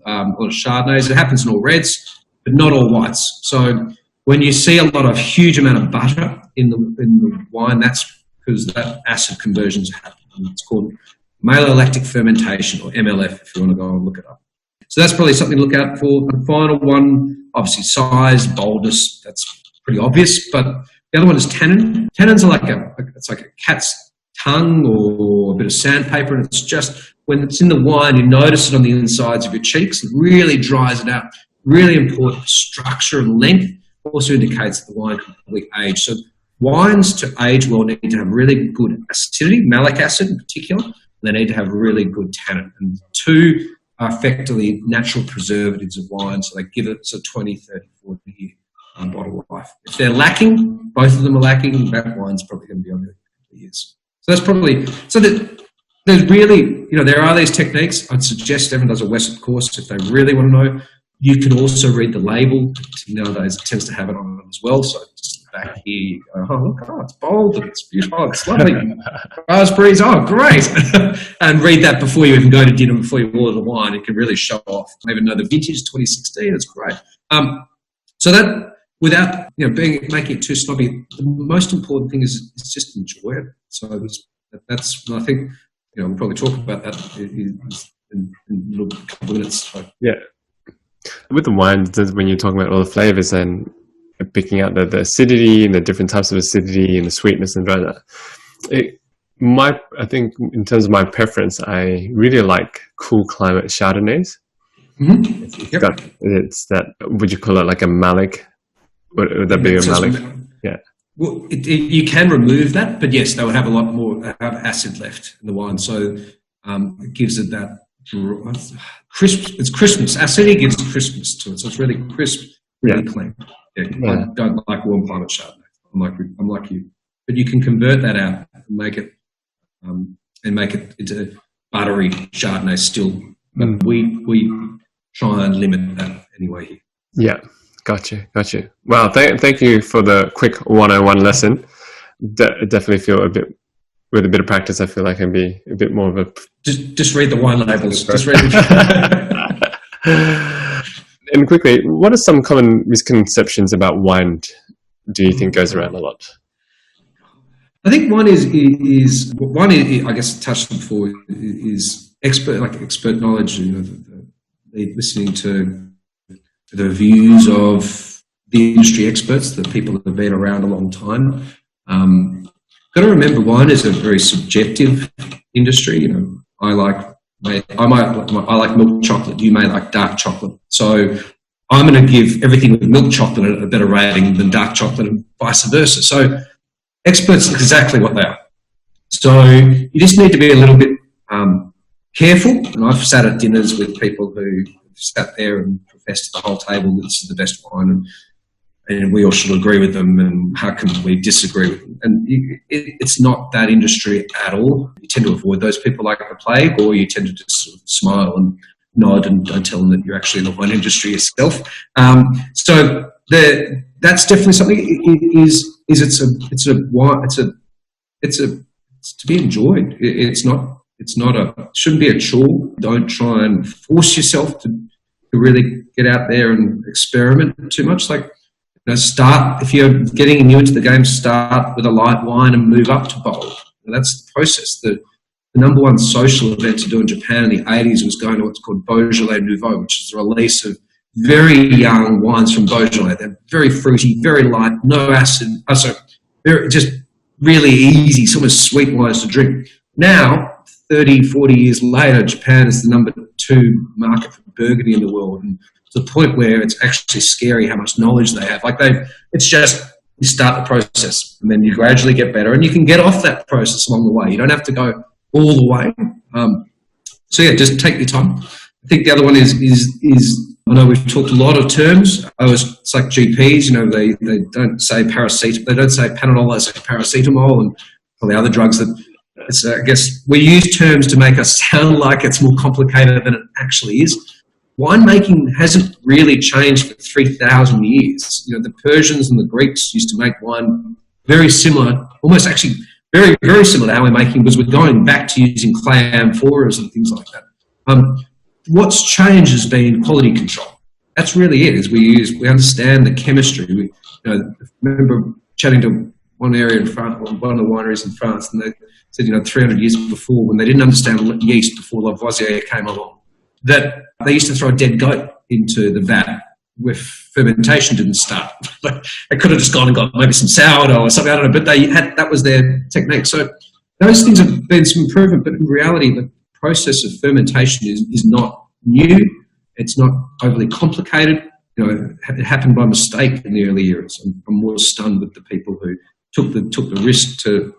a lot of Chardonnays. It happens in all reds, but not all whites. So when you see a lot of huge amount of butter in the wine, that's because that acid conversion's happening. It's called malolactic fermentation, or MLF, if you want to go and look it up. So that's probably something to look out for. The final one, obviously size, boldness, that's pretty obvious. But the other one is tannin. Tannins are like a cat's tongue or a bit of sandpaper, and it's just, when it's in the wine, you notice it on the insides of your cheeks. It really dries it out. Really important for structure and length. Also indicates that the wine can probably age. So wines to age well need to have really good acidity, malic acid in particular. They need to have really good tannin. And two are effectively natural preservatives of wine, so they give it a 20, 30, 40 year bottle life. If they're lacking, both of them are lacking, that wine's probably going to be on there for years. So that's probably, so that there's really, there are these techniques. I'd suggest everyone does a Western course if they really want to know. You can also read the label. Nowadays it tends to have it on it as well, so just back here, you go, oh, look, it's bold and it's beautiful, it's lovely. Raspberries, oh, great. And read that before you even go to dinner, before you order the wine. It can really show off. I even know the vintage 2016, it's great. So that, without making it too snobby, the most important thing is just enjoy it. So that's, I think, we'll probably talk about that in a couple of minutes. So. Yeah. With the wine, when you're talking about all the flavors and picking out the acidity and the different types of acidity and the sweetness and dryness, I think in terms of my preference, I really like cool climate Chardonnays. Mm-hmm. Yep. It's that, would you call it like a malic? Would that be a malic? Yeah. Well, you can remove that, but yes, they would have a lot more acid left in the wine. So it gives it that crisp. It's crispness. Acidity gives crispness to it, so it's really crisp, really clean. Yeah. I don't like warm climate Chardonnay. I'm like you, but you can convert that out and make it into buttery Chardonnay still. But we try and limit that anyway here. Yeah, gotcha. Wow, thank you for the quick 101 lesson. Definitely feel with a bit of practice, I feel like I can be a bit more of a... Just read the wine labels. Just read And quickly, what are some common misconceptions about wine do you think goes around a lot? I think one is I guess touched on before, is expert knowledge, listening to the views of the industry experts, the people that have been around a long time. Got to remember, wine is a very subjective industry. I like milk chocolate. You may like dark chocolate. So I'm going to give everything with milk chocolate a better rating than dark chocolate and vice versa. So experts are exactly what they are. So you just need to be a little bit careful. And I've sat at dinners with people who sat there and professed to the whole table that this is the best wine, and we all should agree with them, and how can we disagree with them? And it's not that industry at all. You tend to avoid those people like the plague, or you tend to just sort of smile and nod and don't tell them that you're actually in the wine industry yourself. So that's definitely something. It's to be enjoyed. It shouldn't be a chore. Don't try and force yourself to really get out there and experiment too much. Like, start, if you're getting new into the game, start with a light wine and move up to bold. That's the process. The number one social event to do in Japan in the 80s was going to what's called Beaujolais Nouveau, which is a release of very young wines from Beaujolais. They're very fruity, very light, no acid. Just really easy, some of sweet wines to drink. Now, 30, 40 years later, Japan is the number 2 market for Burgundy in the world. And to the point where it's actually scary how much knowledge they have. It's just, you start the process and then you gradually get better, and you can get off that process along the way. You don't have to go all the way. So yeah, just take your time. I think the other one is I know we've talked a lot of terms. It's like GPs, they don't say paracetamol, they don't say Panadol, they say paracetamol, and all the other drugs that. I guess we use terms to make us sound like it's more complicated than it actually is. Winemaking hasn't really changed for 3,000 years. The Persians and the Greeks used to make wine very similar, almost actually very, very similar to how we're making, because we're going back to using clay amphoras and things like that. What's changed has been quality control. That's really it. We understand the chemistry. I remember chatting to one area in France, one of the wineries in France, and they said, 300 years before, when they didn't understand yeast before Lavoisier came along, that they used to throw a dead goat into the vat where fermentation didn't start. They could have just gone and got maybe some sourdough or something, I don't know, but that was their technique. So those things have been some improvement, but in reality, the process of fermentation is not new. It's not overly complicated. It happened by mistake in the early years. I'm more stunned with the people who took the risk to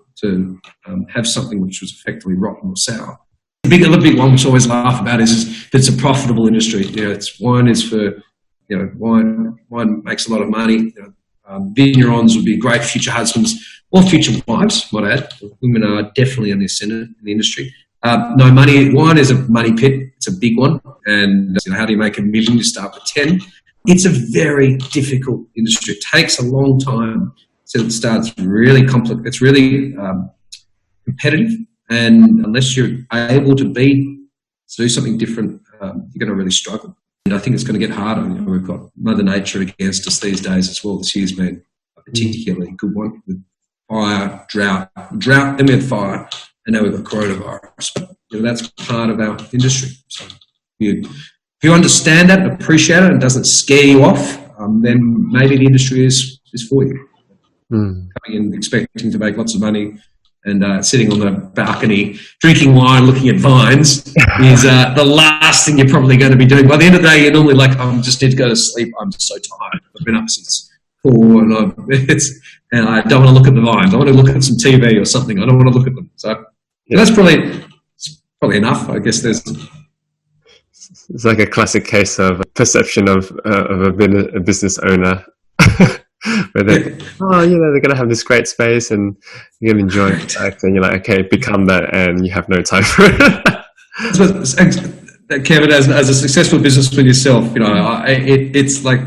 have something which was effectively rotten or sour. The other big one which I always laugh about is that it's a profitable industry. Wine is for, wine makes a lot of money. Vignerons would be great future husbands or future wives, might I add. Women are definitely in the industry. No money. Wine is a money pit. It's a big one. And how do you make $1 million? You start with 10. It's a very difficult industry. It takes a long time. So it starts really complex. It's really competitive, and unless you're able to do something different, you're going to really struggle. And I think it's going to get harder. We've got Mother Nature against us these days as well. This year's been a particularly good one with fire, drought, then we had fire, and now we've got coronavirus. That's part of our industry. So if you understand that, appreciate it, and it doesn't scare you off, then maybe the industry is for you. Coming in expecting to make lots of money and sitting on the balcony drinking wine, looking at vines is the last thing you're probably going to be doing. By the end of the day, you're normally like, I just need to go to sleep. I'm so tired. I've been up since 4 and I don't want to look at the vines. I want to look at some TV or something. I don't want to look at them. So that's probably enough. I guess it's like a classic case of perception of a business owner. Where they're going to have this great space and you're going to enjoy it. And you're like, okay, become that, and you have no time for it. Kevin, as a successful businessman yourself, it's like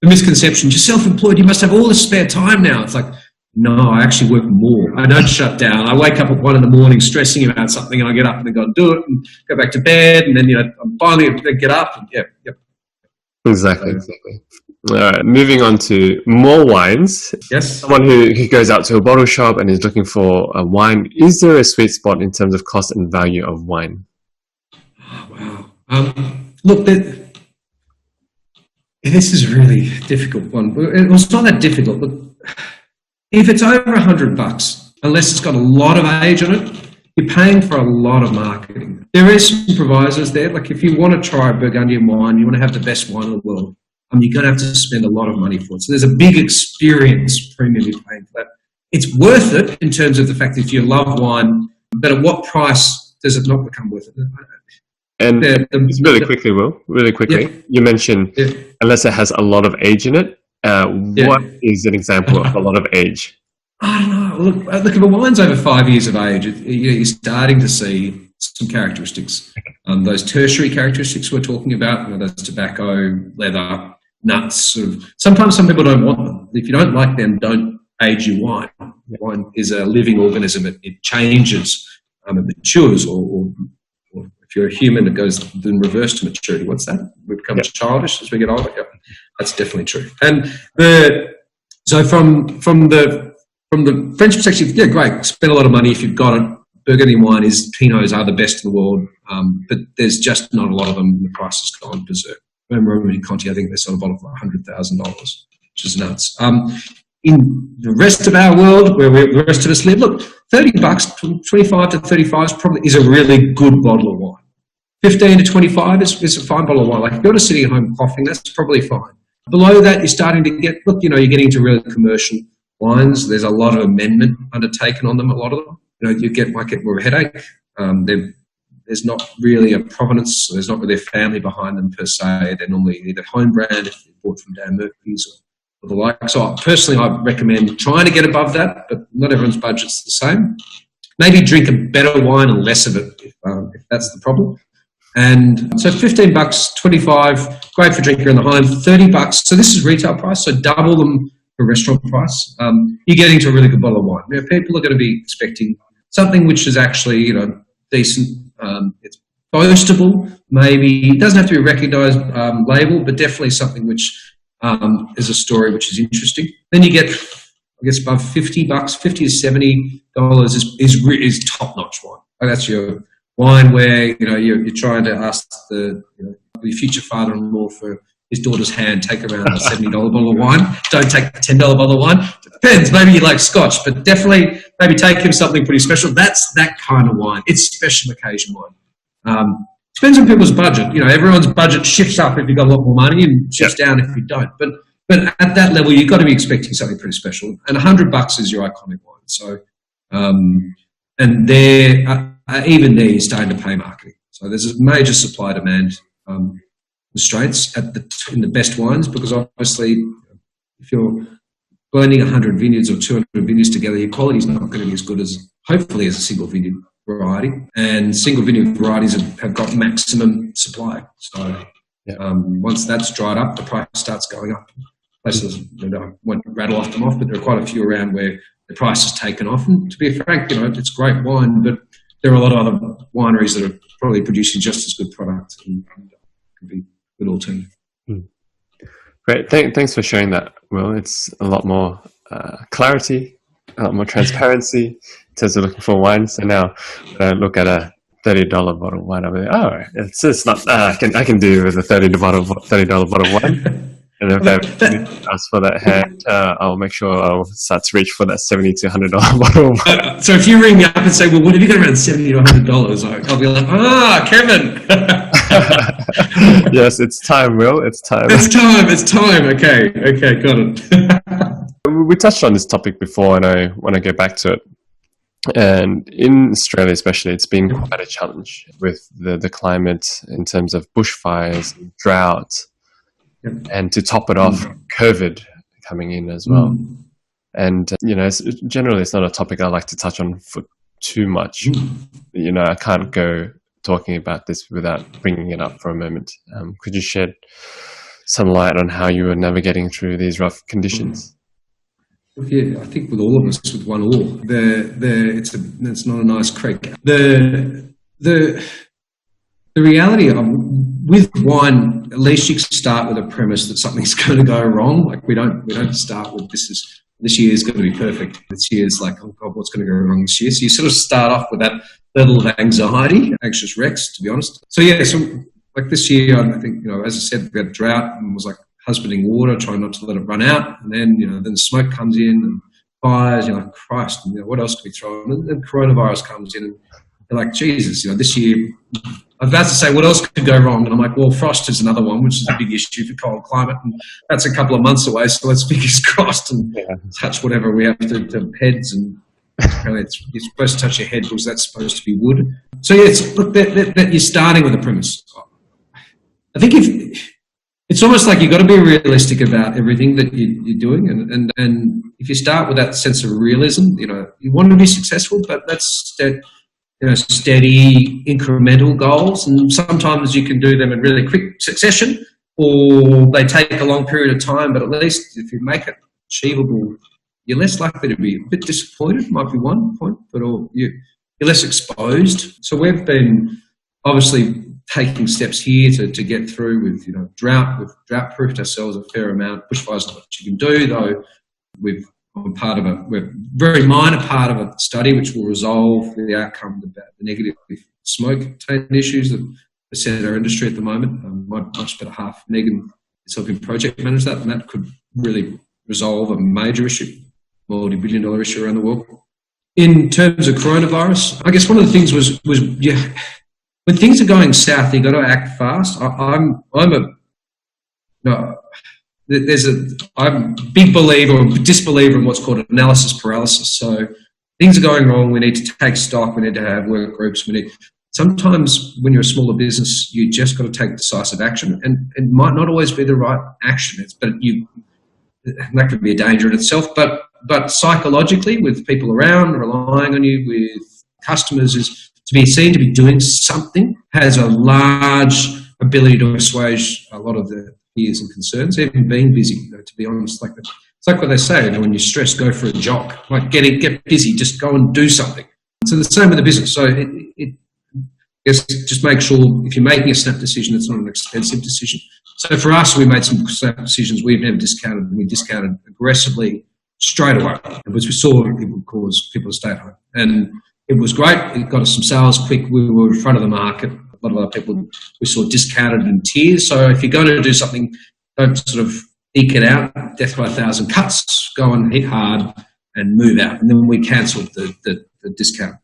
the misconception, you're self-employed, you must have all the spare time now. It's like, no, I actually work more. I don't shut down. I wake up at 1 a.m. stressing about something, and I get up and then go and do it and go back to bed, and then I'm finally get up and Exactly. All right, moving on to more wines. Yes. Someone who goes out to a bottle shop and is looking for a wine, is there a sweet spot in terms of cost and value of wine? Oh, wow. Look, this is a really difficult one. It's not that difficult, but if it's over $100, unless it's got a lot of age on it, you're paying for a lot of marketing. There is some provisos there. Like if you want to try a Burgundian wine, you want to have the best wine in the world, you're going to have to spend a lot of money for it. So there's a big experience premium you're paying for that. It's worth it in terms of the fact that if you love wine, but at what price does it not become worth it? And just really quickly, Will, you mentioned unless it has a lot of age in it, what is an example of a lot of age? I don't know. Look, if a wine's over 5 years of age, you're starting to see some characteristics. Those tertiary characteristics we're talking about, those tobacco, leather, nuts. Sometimes some people don't want them. If you don't like them, don't age your wine. Wine is a living organism. It changes, it matures, or if you're a human, it goes in reverse to maturity. What's that? We become childish as we get older. Yep. That's definitely true. And so from the French perspective, great. Spend a lot of money if you've got it. Burgundian wine Pinots are the best in the world, but there's just not a lot of them. The price has gone berserk. Remember, Conti, I think they sold a bottle for $100,000, which is nuts. In the rest of our world, where the rest of us live, look, $30, from 25 to 35 is a really good bottle of wine. 15 to 25 is a fine bottle of wine. Like if you're just sitting at home coughing, that's probably fine. Below that, you're starting to get, you're getting into really commercial wines. There's a lot of amendment undertaken on them, a lot of them. You might get more of a headache. There's not really a provenance, so there's not really a family behind them per se. They're normally either home brand, if they're bought from Dan Murphy's or the like. So personally, I recommend trying to get above that, but not everyone's budget's the same. Maybe drink a better wine and less of it if that's the problem. And so $15, 25, great for drinking in the home. $30. So this is retail price, so double them for restaurant price. You're getting to a really good bottle of wine. People are going to be expecting something which is actually, decent. It's boastable. Maybe it doesn't have to be a recognised label, but definitely something which is a story which is interesting. Then you get, I guess, above $50, $50 to $70 is top-notch wine. That's your wine where you're trying to ask your future father-in-law for his daughter's hand, take around a $70 bottle of wine. Don't take the $10 bottle of wine. Depends. Maybe you like Scotch, but definitely maybe take him something pretty special. That's that kind of wine. It's special occasion wine. Depends on people's budget. Everyone's budget shifts up if you've got a lot more money and shifts down if you don't. But at that level, you've got to be expecting something pretty special. And $100 is your iconic wine. So, and even there, you're starting to pay marketing. So there's a major supply-demand constraints in the best wines, because obviously if you're blending 100 vineyards or 200 vineyards together, your quality is not going to be as good as, hopefully, as a single vineyard variety. And single vineyard varieties have got maximum supply. So once that's dried up, the price starts going up. Places, I won't rattle them off, but there are quite a few around where the price is taken off. And to be frank, it's great wine, but there are a lot of other wineries that are probably producing just as good product and could be a good alternative. Great. Thanks for sharing that, Will. It's a lot more clarity, a lot more transparency in terms of looking for wine. So now look at a $30 bottle of wine over there. It's just not, I can do with a $30 bottle of wine. And if they ask for that hand, I'll make sure I'll start to reach for that $70 to $100 bottle of wine. So if you ring me up and say, well, what have you got around $70 to $100? I'll be like, Kevin. Yes, it's time, Will. It's time. It's time. Okay, got it. We touched on this topic before, and I want to go back to it. And in Australia especially, it's been quite a challenge with the climate in terms of bushfires, drought, and to top it off, COVID coming in as well. And, generally it's not a topic I like to touch on for too much. I can't go talking about this without bringing it up for a moment. Could you shed some light on how you were navigating through these rough conditions? Yeah, I think with all of us, with one all, it's not a nice creek. The reality of with wine, at least you can start with a premise that something's going to go wrong. Like we don't start with this year is going to be perfect. This year is like, oh God, what's going to go wrong this year? So you sort of start off with that level of anxiety, anxious wrecks, to be honest. So like this year, I think, as I said, we had a drought and was like husbanding water, trying not to let it run out. And then, then the smoke comes in and fires, Christ, what else can we throw in? And then coronavirus comes in. And They're like, Jesus, this year, I was about to say, what else could go wrong? And I'm like, well, frost is another one, which is a big issue for cold climate. And that's a couple of months away, so let's fingers crossed and touch whatever we have to heads. And you're supposed to touch your head because that's supposed to be wood. So, look, that you're starting with a premise. I think it's almost like you've got to be realistic about everything that you're doing. And if you start with that sense of realism, you want to be successful, but that's that. Steady, incremental goals, and sometimes you can do them in really quick succession, or they take a long period of time. But at least if you make it achievable, you're less likely to be a bit disappointed. Might be one point, but you're less exposed. So we've been obviously taking steps here to get through with drought. We've drought-proofed ourselves a fair amount. Bushfire's not what you can do, though. We're very minor part of a study which will resolve the outcome about the negative smoke containment issues that beset our industry at the moment. My much better half, Megan, is helping project manage that, and that could really resolve a major issue, multi-billion-dollar issue around the world. In terms of coronavirus, I guess one of the things was when things are going south, you've got to act fast. I'm a big believer or disbeliever in what's called analysis paralysis. So things are going wrong. We need to take stock. We need to have work groups. Sometimes when you're a smaller business, you just got to take decisive action, and it might not always be the right action. That could be a danger in itself. But psychologically, with people around relying on you, with customers, is to be seen to be doing something has a large ability to assuage a lot of the fears and concerns, even being busy, to be honest. It's like what they say, when you're stressed, go for a jog. Like get busy, just go and do something. So the same with the business. So just make sure if you're making a snap decision, it's not an expensive decision. So for us, we made some snap decisions we've never discounted, and we discounted aggressively straight away because we saw it would cause people to stay at home. And it was great. It got us some sales quick. We were in front of the market. A lot of other people we saw discounted in tears. So if you're going to do something, don't sort of eke it out, death by 1,000 cuts, go and hit hard and move out. And then we cancelled the discount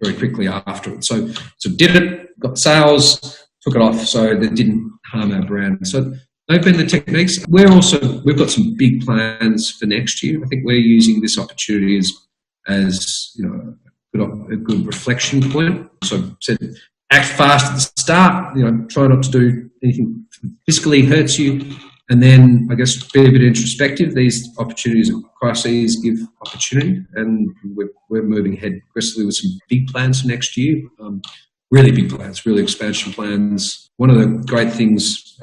very quickly afterwards. So did it, got sales, took it off, so that didn't harm our brand. So they've been the techniques. We've got some big plans for next year. I think we're using this opportunity as a good reflection point. So I said, act fast at the start, try not to do anything fiscally hurts you, and then I guess be a bit introspective. These opportunities and crises give opportunity, and we're moving ahead aggressively with some big plans for next year, really big plans, really expansion plans. One of the great things,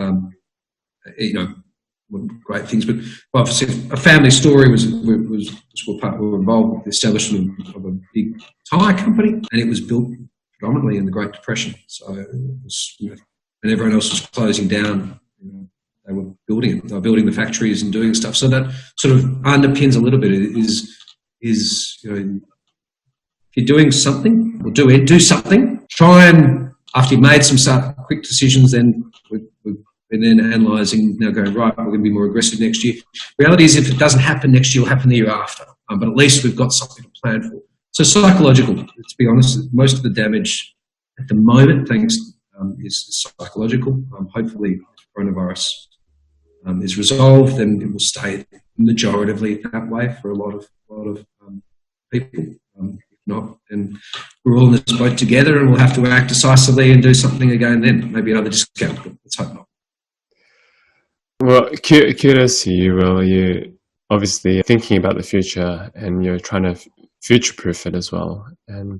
great things, but obviously a family story we were involved with the establishment of a big tyre company, and it was built predominantly in the Great Depression. So it was, and everyone else was closing down. They were building it. They were building the factories and doing stuff. So that sort of underpins a little bit. Is if you're doing something, or do something. Try and after you've made some quick decisions, then we've been then analysing. Now going right, we're going to be more aggressive next year. Reality is, if it doesn't happen next year, it'll happen the year after. But at least we've got something to plan for. So psychological, to be honest, most of the damage at the moment, is psychological. Hopefully, coronavirus is resolved, and it will stay majoritively that way for a lot of people. If not, then we're all in this boat together, and we'll have to act decisively and do something again. Then maybe another discount, but let's hope not. Well, kudos to you, Will. You're obviously thinking about the future, and you're trying to future-proof it as well. And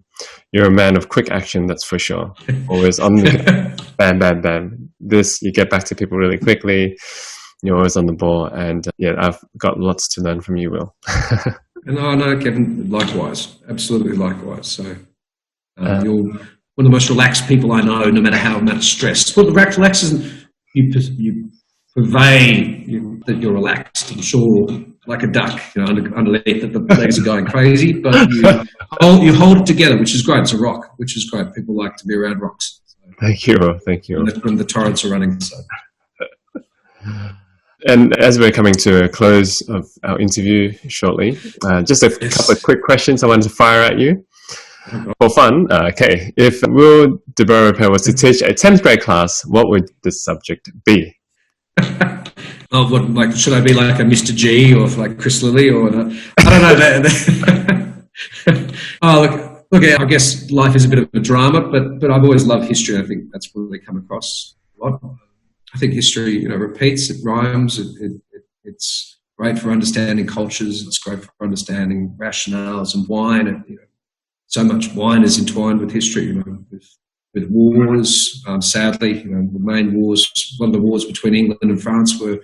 you're a man of quick action, that's for sure. Always on the bam, bam, bam. You get back to people really quickly. You're always on the ball. And I've got lots to learn from you, Will. No, Kevin, likewise. Absolutely likewise. So you're one of the most relaxed people I know, no matter how much stress. Well, the relax isn't, you purvey that you're relaxed and sure, like a duck, underneath that the legs are going crazy, but you hold it together, which is great. It's a rock, which is great. People like to be around rocks. So. Thank you. When the torrents are running. So. And as we're coming to a close of our interview shortly, just a couple of quick questions I wanted to fire at you. For fun, okay, if Will de Beaurepaire was to teach a 10th grade class, what would the subject be? Oh, what, like, should I be like a Mr. G or like Chris Lilly or I don't know. Oh, look, I guess life is a bit of a drama, but I've always loved history. I think that's really come across a lot. I think history, repeats, it rhymes, it's great for understanding cultures, it's great for understanding rationales and wine. And, so much wine is entwined with history, with wars. Sadly, the main wars, one of the wars between England and France were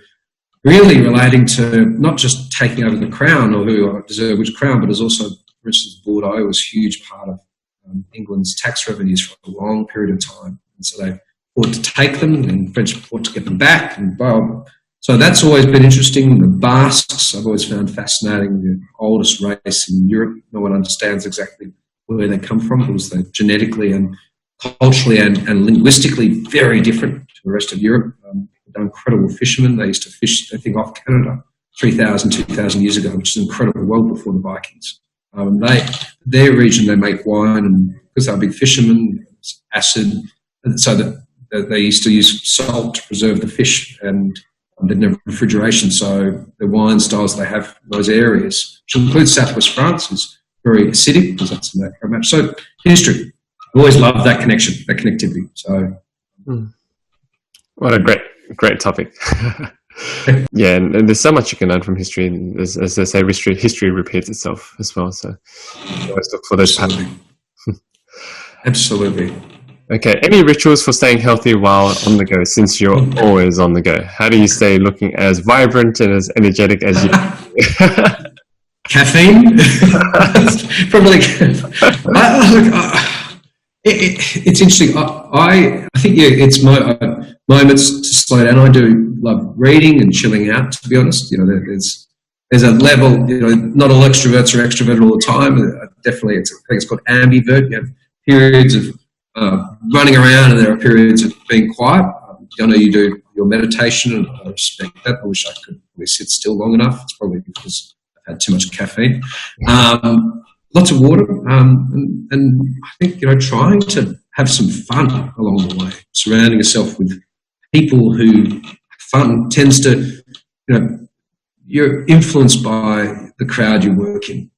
really relating to not just taking over the crown or who deserved which crown, but as also, for instance, Bordeaux was a huge part of England's tax revenues for a long period of time. And so they fought to take them, and the French fought to get them back. And so that's always been interesting. The Basques I've always found fascinating, the oldest race in Europe. No one understands exactly where they come from because they're genetically and culturally and linguistically very different to the rest of Europe. They're incredible fishermen. They used to fish, I think, off Canada 3,000, 2,000 years ago, which is incredible, well before the Vikings. Their region, they make wine, and because they're big fishermen, acid, and so that they used to use salt to preserve the fish, and they didn't have refrigeration, so the wine styles they have in those areas, which includes southwest France, is very acidic because that's in that very much. So history, I always loved that connection, that connectivity. So, what a great topic. Yeah, and there's so much you can learn from history. And as they say, history repeats itself as well. So always look for those patterns. Absolutely. Okay, any rituals for staying healthy while on the go, since you're always on the go? How do you stay looking as vibrant and as energetic as you? Caffeine? Probably. It's interesting. I think, yeah, it's my moments to slow down. I do love reading and chilling out, to be honest. There's a level, not all extroverts are extroverted all the time. Definitely, I think it's called ambivert. You have periods of running around and there are periods of being quiet. I know you do your meditation, and I respect that. I wish I could really sit still long enough. It's probably because I've had too much caffeine. Lots of water, and I think, trying to have some fun along the way, surrounding yourself with people who fun tends to, you're influenced by the crowd you work in.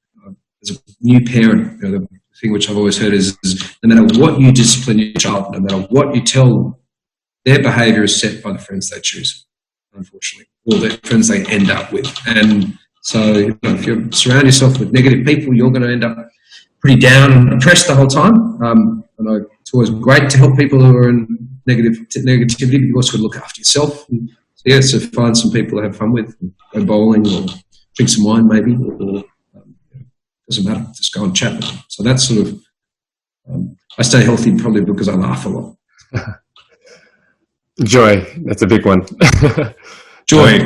As a new parent, the thing which I've always heard is no matter what you discipline your child, no matter what you tell, their behaviour is set by the friends they choose, unfortunately, or the friends they end up with. And so, if you surround yourself with negative people, you're going to end up pretty down and depressed the whole time. It's always great to help people who are in negativity, but you've also got to look after yourself. And so find some people to have fun with, go bowling or drink some wine maybe, or doesn't matter, just go and chat with them. So that's sort of, I stay healthy probably because I laugh a lot. Joy, that's a big one. Joy.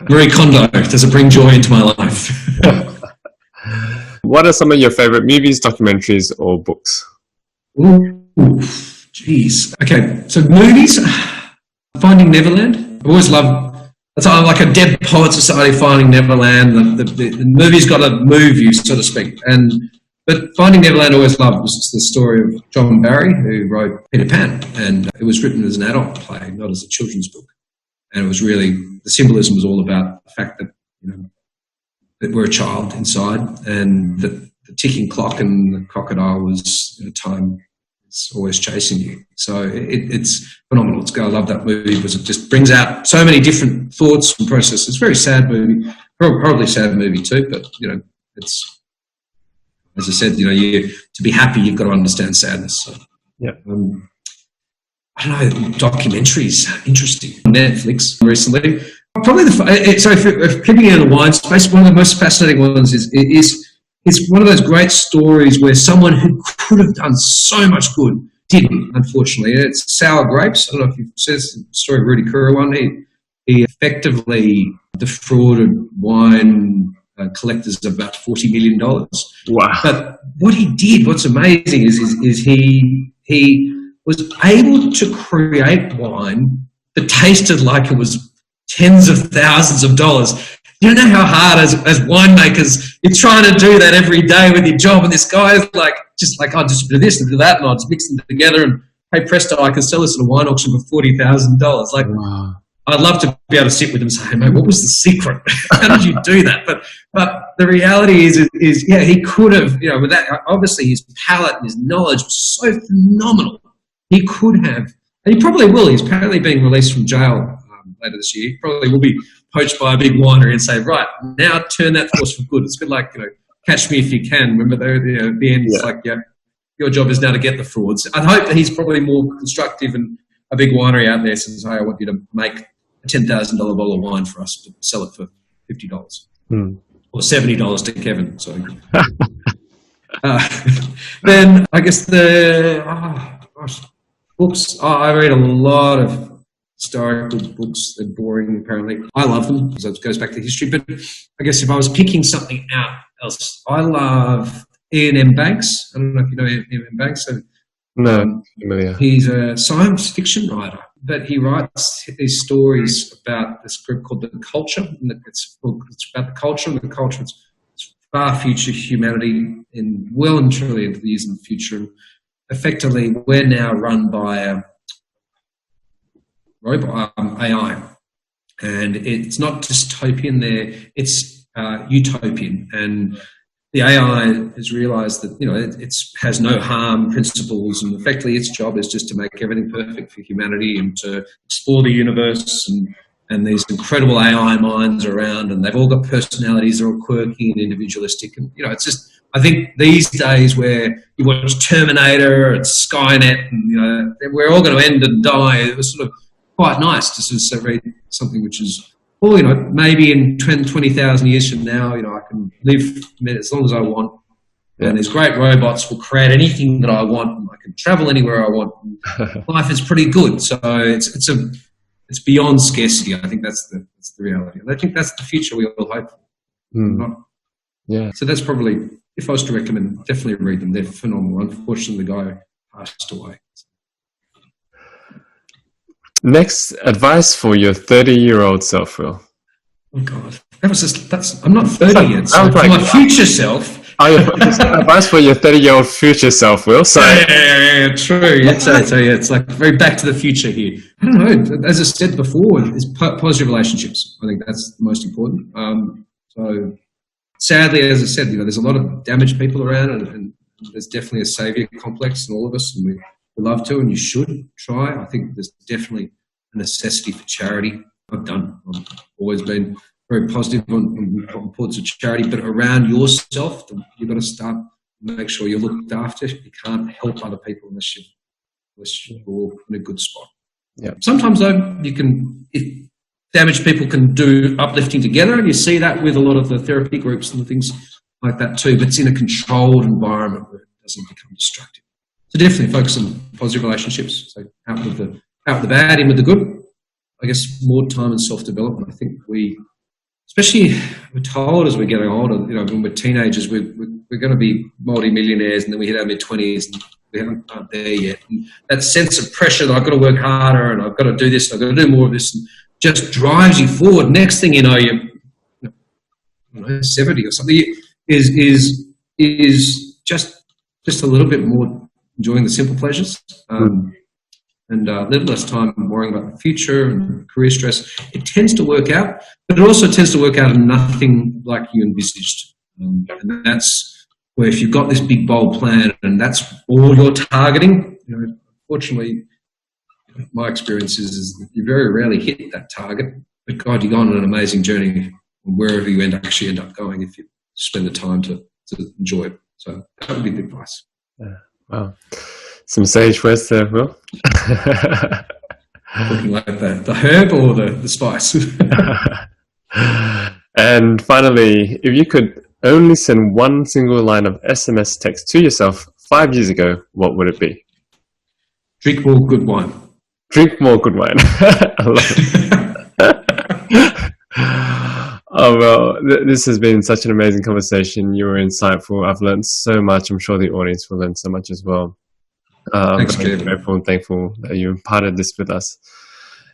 Marie Kondo, does it bring joy into my life? What are some of your favourite movies, documentaries, or books? Ooh, jeez. Okay, so movies, Finding Neverland. I always loved, it's like a Dead Poet Society, Finding Neverland. The movie's got to move you, so to speak. But Finding Neverland I always loved was the story of John Barry, who wrote Peter Pan, and it was written as an adult play, not as a children's book. And it was really, the symbolism was all about the fact that, that we're a child inside, and that the ticking clock and the crocodile was, time is always chasing you. So it's phenomenal. I love that movie because it just brings out so many different thoughts and processes. It's a very sad movie, horribly sad movie too, but, it's, as I said, to be happy, you've got to understand sadness. So, yeah. I don't know, documentaries, interesting. Netflix recently. Probably if keeping it in the wine space, one of the most fascinating ones is one of those great stories where someone who could have done so much good didn't, unfortunately. It's Sour Grapes. I don't know if you've seen the story of Rudy Kurwan. He effectively defrauded wine collectors of about $40 million. Wow. But what he did, what's amazing is he was able to create wine that tasted like it was tens of thousands of dollars you know how hard as winemakers, you're trying to do that every day with your job, and this guy is like, I'll just do this and do that, and I'll just mix them together, and hey presto, I can sell this at a wine auction for $40,000. Like, wow. I'd love to be able to sit with them and say, hey, mate, what was the secret? How did you do that? But the reality is, yeah, he could have, with that, obviously his palate and his knowledge was so phenomenal. He could have, and he probably will. He's apparently being released from jail later this year. He probably will be poached by a big winery and say, right, now turn that force for good. It's a bit like, Catch Me If You Can. Remember, at the end, it's like, yeah, your job is now to get the frauds. I hope that he's probably more constructive, and a big winery out there says, hey, I want you to make a $10,000 bottle of wine for us to sell it for $50 or $70 to Kevin. So then I guess books. I read a lot of historical books. They're boring, apparently. I love them because it goes back to history. But I guess if I was picking something else, I love Ian M. Banks. I don't know if you know Ian M. Banks. No, familiar. He's a science fiction writer, but he writes these stories about this group called The Culture. And it's about the culture, and the culture is far future humanity, and well and truly into the years in the future. And effectively, we're now run by a robot, AI, and it's not dystopian there, it's utopian. And the AI has realised that, it has no harm principles, and effectively its job is just to make everything perfect for humanity and to explore the universe. And these incredible AI minds around, and they've all got personalities, they're all quirky and individualistic. And, it's just, I think these days where you watch Terminator and Skynet, and, we're all going to end and die, it was sort of quite nice to sort of read something which is, well, maybe in 20,000 years from now, I can live as long as I want. And these great robots will create anything that I want, and I can travel anywhere I want. Life is pretty good. So it's beyond scarcity. I think that's the reality. And I think that's the future we all hope for. Yeah. So that's probably, if I was to recommend, definitely read them. They're phenomenal. Unfortunately, the guy passed away. Next, advice for your 30-year-old self, Will. Oh God, I'm not 30 yet. So for my future self. Advice for your 30-year-old future self, Will. So yeah, true. It's like very Back to the Future here. I don't know. As I said before, it's positive relationships. I think that's the most important. So sadly, as I said, there's a lot of damaged people around, and there's definitely a saviour complex in all of us, and we love to, and you should try. I think there's definitely a necessity for charity. I've always been very positive on importance of charity, but around yourself, you've got to start to make sure you're looked after. You can't help other people unless you're all in a good spot. Yeah. Sometimes though, if damaged people can do uplifting together, and you see that with a lot of the therapy groups and things like that too, but it's in a controlled environment where it doesn't become destructive. So definitely focus on positive relationships. So out with the bad, in with the good. I guess more time and self-development. I think especially we're told as we're getting older, when we're teenagers, we're going to be multi-millionaires, and then we hit our mid-20s and we aren't there yet. And that sense of pressure that I've got to work harder and I've got to do this, and I've got to do more of this, and just drives you forward. Next thing you know, you're 70 or something, is just a little bit more enjoying the simple pleasures. And live less time worrying about the future and career stress. It tends to work out, but it also tends to work out in nothing like you envisaged. And that's where if you've got this big, bold plan and that's all you're targeting, fortunately, my experience is that you very rarely hit that target. But God, you go on an amazing journey wherever you actually end up going if you spend the time to enjoy it. So that would be the advice. Yeah. Wow. Some sage words there, Will. Looking like the herb or the spice. And finally, if you could only send one single line of SMS text to yourself 5 years ago, what would it be? Drink more good wine. Drink more good wine. I love it. Oh, well, this has been such an amazing conversation. You were insightful. I've learned so much. I'm sure the audience will learn so much as well. Thanks, I'm grateful and thankful that you imparted this with us.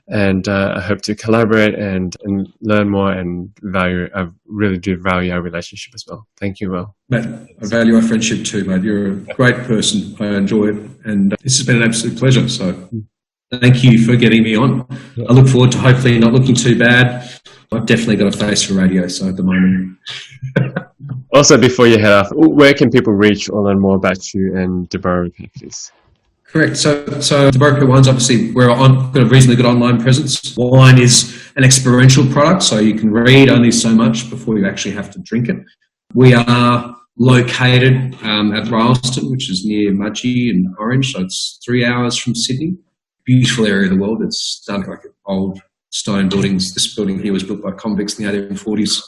And I hope to collaborate and learn more and value. I really do value our relationship as well. Thank you, Will. Mate, I value our friendship too, mate. You're a great person. I enjoy it. And this has been an absolute pleasure. So thank you for getting me on. I look forward to hopefully not looking too bad. I've definitely got a face for radio, so at the moment. Also, before you head off, where can people reach or learn more about you and the Beaurepaire, please? Correct. So the Beaurepaire wines, obviously, we've got a reasonably good online presence. Wine is an experiential product, so you can read only so much before you actually have to drink it. We are located at Rylstone, which is near Mudgee and Orange, so it's 3 hours from Sydney. Beautiful area of the world. It's done like old stone buildings. This building here was built by convicts in the 1840s.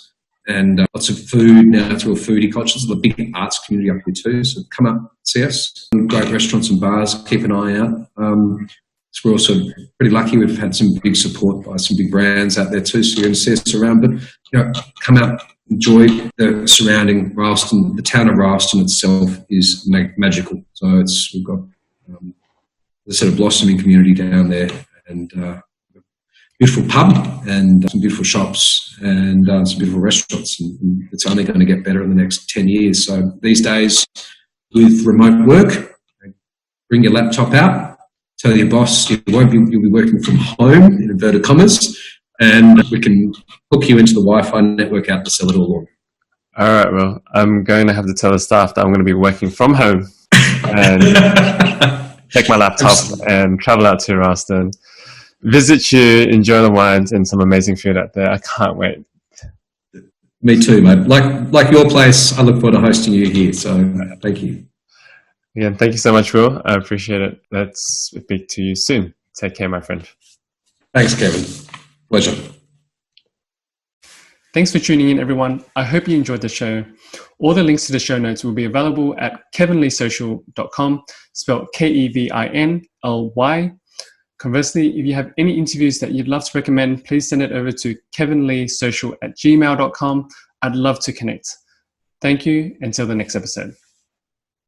And lots of food now through a foodie culture. There's a big arts community up here too, so come up, see us. Great restaurants and bars, keep an eye out. So we're also pretty lucky. We've had some big support by some big brands out there too, so you're going to see us around. But, you know, come out, enjoy the surrounding Rylstone. The town of Rylstone itself is magical. So we've got the sort of blossoming community down there, and beautiful pub and some beautiful shops and some beautiful restaurants, and it's only going to get better in the next 10 years. So these days, with remote work, bring your laptop out, tell your boss you'll be working from home, in inverted commas, and we can hook you into the Wi-Fi network out to sell it all on. All right, well, I'm going to have to tell the staff that I'm going to be working from home and take my laptop and travel out to Rylstone, visit you, enjoy the wines and some amazing food out there. I can't wait. Me too, mate. Like your place, I look forward to hosting you here. So thank you. Again, thank you so much, Will. I appreciate it. Let's speak to you soon. Take care, my friend. Thanks, Kevin. Pleasure. Thanks for tuning in, everyone. I hope you enjoyed the show. All the links to the show notes will be available at kevinleesocial.com, spelled Kevinly. Conversely, if you have any interviews that you'd love to recommend, please send it over to kevinleesocial@gmail.com. I'd love to connect. Thank you. Until the next episode.